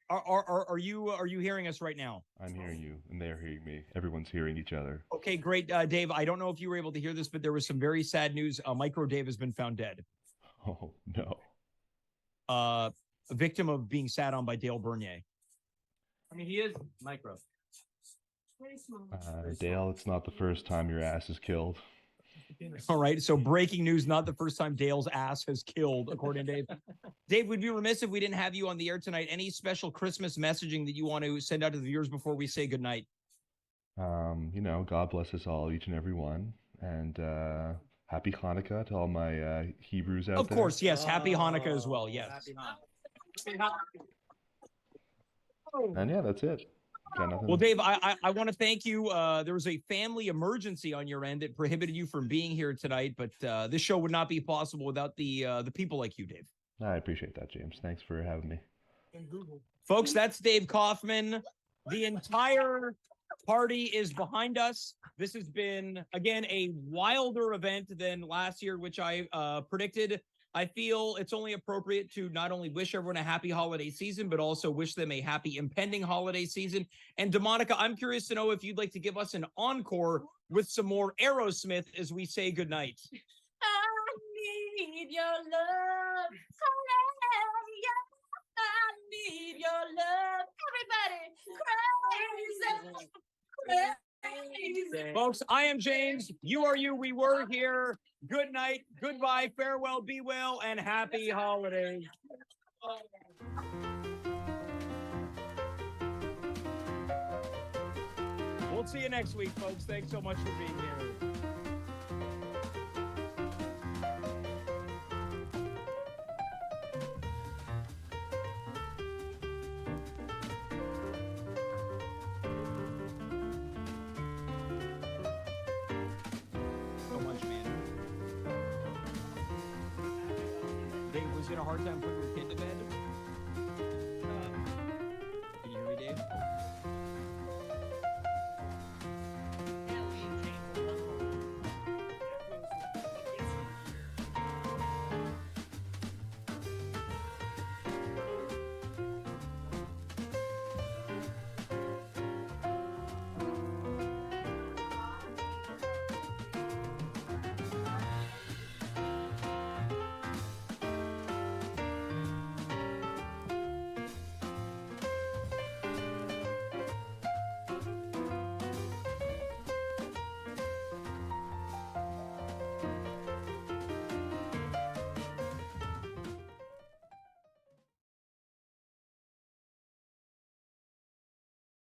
Speaker 1: you hearing us right now?
Speaker 8: I'm hearing you, and they're hearing me. Everyone's hearing each other.
Speaker 1: Okay, great, Dave. I don't know if you were able to hear this, but there was some very sad news. Micro Dave has been found dead.
Speaker 8: Oh no.
Speaker 1: A victim of being sat on by Dale Bernier.
Speaker 5: I mean, he is micro.
Speaker 8: Dale, it's not the first time your ass is killed.
Speaker 1: All right, so breaking news, not the first time Dale's ass has killed, according to Dave. Dave, we'd be remiss if we didn't have you on the air tonight. Any special Christmas messaging that you want to send out to the viewers before we say goodnight?
Speaker 8: God bless us all, each and every one. And happy Hanukkah to all my Hebrews out there.
Speaker 1: Of course, yes. Happy Hanukkah as well, yes.
Speaker 8: And yeah, that's it. Got nothing.
Speaker 1: Well, Dave, I want to thank you. There was a family emergency on your end that prohibited you from being here tonight, but this show would not be possible without the people like you, Dave.
Speaker 8: I appreciate that, James. Thanks for having me.
Speaker 1: Folks, that's Dave Kaufman. The entire party is behind us. This has been, again, a wilder event than last year, which I predicted. I feel it's only appropriate to not only wish everyone a happy holiday season, but also wish them a happy impending holiday season. And Demonica, I'm curious to know if you'd like to give us an encore with some more Aerosmith as we say goodnight.
Speaker 6: I need your love. I need your love. Everybody crazy.
Speaker 1: Folks, I am James. You are you. We were here. Good night. Goodbye. Farewell. Be well. And happy holidays. We'll see you next week, folks. Thanks so much for being here. So much, man. Dave, was you had a hard time putting your kid to bed?